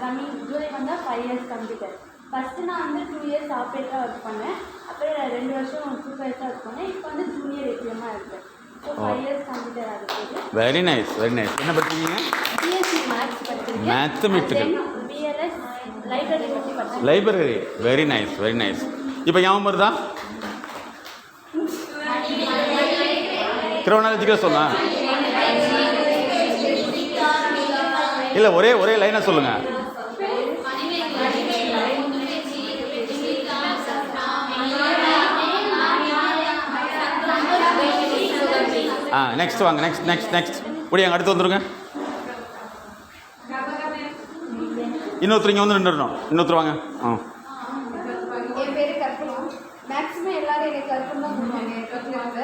கம்மிங் ஜூலை வந்தால் 5 இயர்ஸ் கம்ப்யூட்டர். ஃபஸ்ட்டு நான் வந்து 2 இயர்ஸ் ஆப்ரேட்டராக ஒர்க் பண்ணேன். அப்புறம் 2 வருஷம் சூப்பர்வைஸாக ஒர்க் பண்ணேன். இப்போ வந்து ஜூனியர் ஏடிஎம்மாக இருக்கேன். ஸோ 5 இயர்ஸ் கம்ப்யூட்டர் ஆகுது. Very nice very nice. என்ன படிச்சிருக்கீங்க? பிஎஸ்சி மேக்ஸ் படிச்சிருக்கேன். மேத்தமெட்டிக்கல். பிஎல்எஸ் லைப்ரரி பற்றி படிச்சிருக்கேன். Library. Very nice very nice. இப்போ ஞாபகம் வருதா? கிரோனாலஜிக்கலாக சொன்னா இல்லை, ஒரே லைனாக சொல்லுங்கள். நெக்ஸ்ட் வாங்க. நெக்ஸ்ட் முடியாங்க. அடுத்து வந்துடுங்க. இன்னொருத்தர் இங்கே வந்து நின்றுடணும். இன்னொருத்தர் வாங்க. என் பேர் கற்பனா. மேக்ஸிமம் எல்லாரும் எனக்கு கற்பனை தான் பண்ணுவாங்க.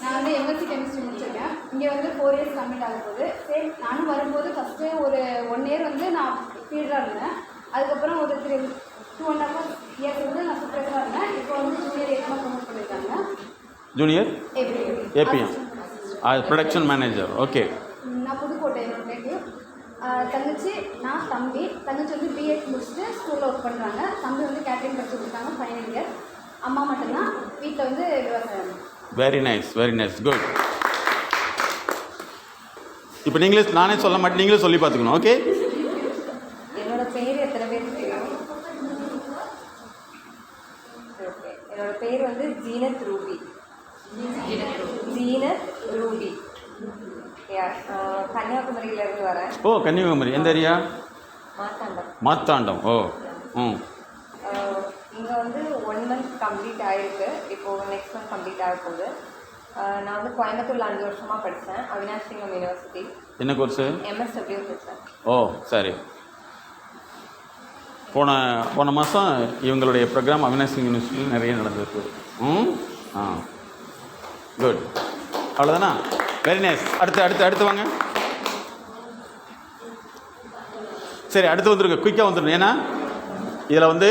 நான் வந்து MSc கெமிஸ்ட்ரி முடிச்சிருக்கேன். இங்கே வந்து 4 இயர்ஸ் கம்ப்ளீட் ஆக போகுது. சரி, நானும் வரும்போது ஃபஸ்ட்டு ஒரு 1 இயர் வந்து நான் ஃபீல்டாக இருந்தேன். அதுக்கப்புறம் ஒரு 2.5 இயர்ஸ் வந்து நான் சூப்பராக இருந்தேன். இப்போ வந்து ஜூனியர் ஏற்கனவே ப்ரொமோட் பண்ணியிருக்காங்க. Junior APM production manager. Okay. நான் புதுக்கோட்டை என்னோட நேட்டிவ். தங்கச்சி, நான், தம்பி. தங்கச்சி வந்து பிஎட் முடிச்சுட்டு ஸ்கூலில் ஒர்க் பண்ணுறாங்க. தம்பி வந்து கேட்டரிங் படிச்சுட்டு இருக்காங்க, ஃபைனல் இயர். அம்மா மட்டும்தான். வீட்டில் வந்து விவசாயம். Very nice very nice. Good. இப்போ நீங்களே, நானே சொல்ல மாட்டேன், நீங்களே சொல்லி பார்த்துக்கணும். ஓகே. என்னோட பேர் எத்தனை பேருக்கு தெரியும்? ஓகே. என்னோட பேர் வந்து ஜீனத் ரூபி. கன்னியாகுமரியிலேருந்து வரேன். ஓ, கன்னியாகுமரி. எந்த ஏரியா? மாத்தாண்டம். ஓ. இங்கே வந்து 1 மந்த் கம்ப்ளீட் ஆகிருக்கு. இப்போது நெக்ஸ்ட் மந்த் கம்ப்ளீட் ஆக போகுது. நான் வந்து கோயம்புத்தூரில் 5 வருஷமாக படித்தேன், அவினாஷ் சிங்கம் யூனிவர்சிட்டி. என்ன கோர்ஸு? MSW படித்தேன். ஓ சரி. போன மாதம் இவங்களுடைய ப்ரோக்ராம் அவினாஷ் சிங் யூனிவர்சிட்டியில் நிறைய நடந்திருக்கு. குட். அவ்வளோதானா? Very nice. அடுத்து வாங்க. சரி, அடுத்து வந்துருங்க. குயிக்காக வந்துடணும். ஏன்னா இதில் வந்து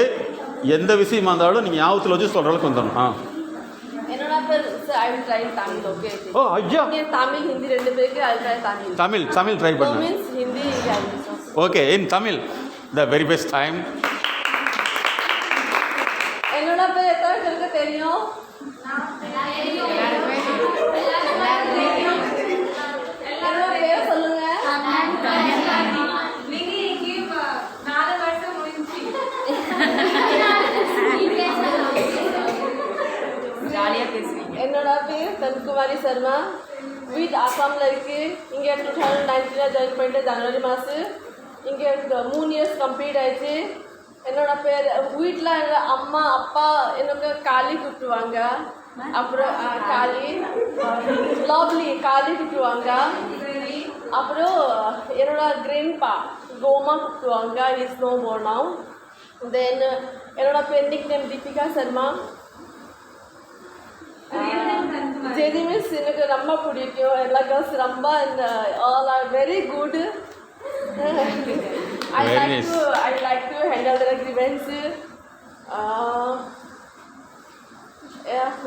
எந்த விஷயமா இருந்தாலும் நீங்கள் ஞாபகத்தில் வச்சு சொல்கிற அளவுக்கு வந்துடணும். என்னோட after sir, I will try in Tamil, okay? ஓ ஐயா Tamil, Hindi ரெண்டு பேருக்கு I will try Tamil. Tamil try So பண்ணு means Hindi, English. Okay in Tamil the very best time. என்னோட பேர் எத்தனை பேருக்கு தெரியும்? என்னோட பேர் சொல்லுங்க. என்னோட பேர் தன்குமாரி சர்மா. வீட் ஆசாமில் இருக்குது. இங்கே 2019 ஜாயின் பண்ணிட்டு ஜனவரி மாதம். இங்கே 3 இயர்ஸ் கம்ப்ளீட் ஆயிடுச்சு. என்னோட பேர் வீட்டில் எங்கள் அம்மா அப்பா எனக்கு காளி கூப்பிடுவாங்க. அப்புறம் காளி லவ்லி காளி கூப்பிடுவாங்க. அப்புறம் என்னோட கிராண்ட்பா கோமா கூப்பிடுவாங்க. Is no more now. Then என்னோட பேர் நிக் நேம் தீபிகா சர்மா. ஜெதி மிஸ் எனக்கு ரொம்ப பிடிக்கும். எல்லா கேர்ள்ஸ் ரொம்ப all are very good. I like to handle the grievance.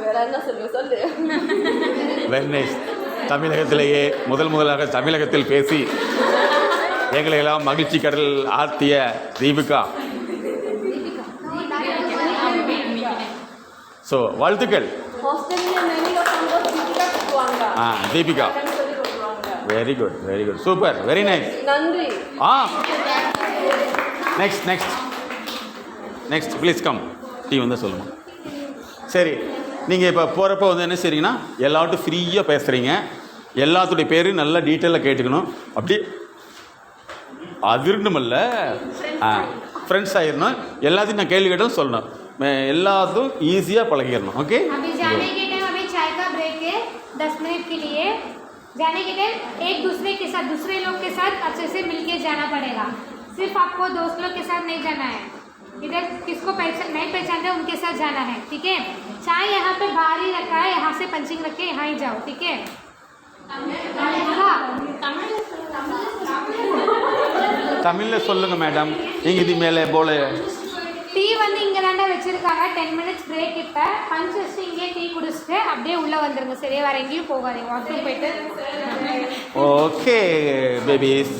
வேற என்ன சொல்லு. Very nice. தமிழகத்திலேயே முதலாக தமிழகத்தில் பேசி எங்களை எல்லாம் மகிழ்ச்சி கடல் ஆர்த்திய தீபிகா. ஸோ வாழ்த்துக்கள். Deepika very good super very nice. நன்றி. Next please come. டீ வந்து சொல்லுமா. சரி நீங்கள் இப்போ போகிறப்ப வந்து என்ன செய்றீங்கன்னா எல்லாட்டும் ஃப்ரீயாக பேசுகிறீங்க. எல்லாத்துடைய பேர் நல்லா டீட்டெயிலாக கேட்டுக்கணும். அப்படி அதிரணுமில்ல ஃப்ரெண்ட்ஸ் ஆகிடணும். எல்லாத்தையும் நான் கேள்வி கேட்டாலும் சொல்லணும். எல்லாத்தும் ஈஸியாக பழகிடணும். ஓகே जाने के टाइम अभी चाय का ब्रेक है 10 मिनट के लिए. जाने के टाइम एक दूसरे के साथ दूसरे लोग के साथ अच्छे से मिलके जाना पड़ेगा. सिर्फ आपको दोस्त लोग के साथ नहीं जाना है. इधर किसको नहीं पहचानते उनके साथ जाना है. ठीक है. चाय यहाँ पे बाहर ही रखा है. यहाँ से पंचिंग रख के यहाँ ही जाओ. ठीक है. தமிழில் சொல்லுங்கள் மேடம். நீங்கள் இது மேலே போல டீ வந்து இங்கே தாண்டா வச்சுருக்காங்க. 10 மினிட்ஸ் பிரேக். இப்போ பஞ்ச் வச்சு இங்கே டீ குடிச்சிட்டு அப்படியே உள்ளே வந்துடுங்க. சரியா வேறு எங்கேயும் போகாதீங்க. வாக்கிங் போயிட்டு. Okay babies.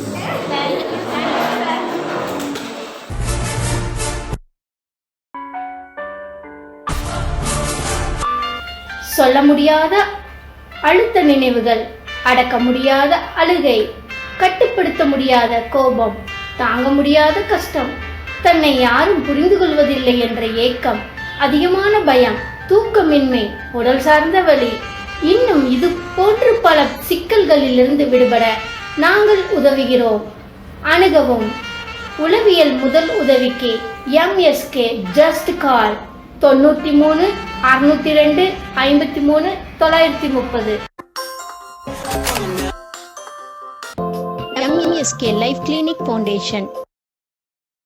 சொல்ல முடியாத அழுத்த நினைவுகள், அடக்க முடியாத அழுகை, கட்டுப்படுத்த முடியாத கோபம், தாங்க முடியாத கஷ்டம், தன்னை யாரும் புரிந்து கொள்வதில்லை என்ற ஏக்கம், அதிகமான பயம், தூக்கமின்மை, உடல் சார்ந்த வலி, இன்னும் இது போன்று பல சிக்கல்களிலிருந்து விடுபட நாங்கள் உதவுகிறோம். அணுகவும். உளவியல் முதல் உதவிக்கு MSK just call 93 602 53 930. MSK Life Clinic Foundation.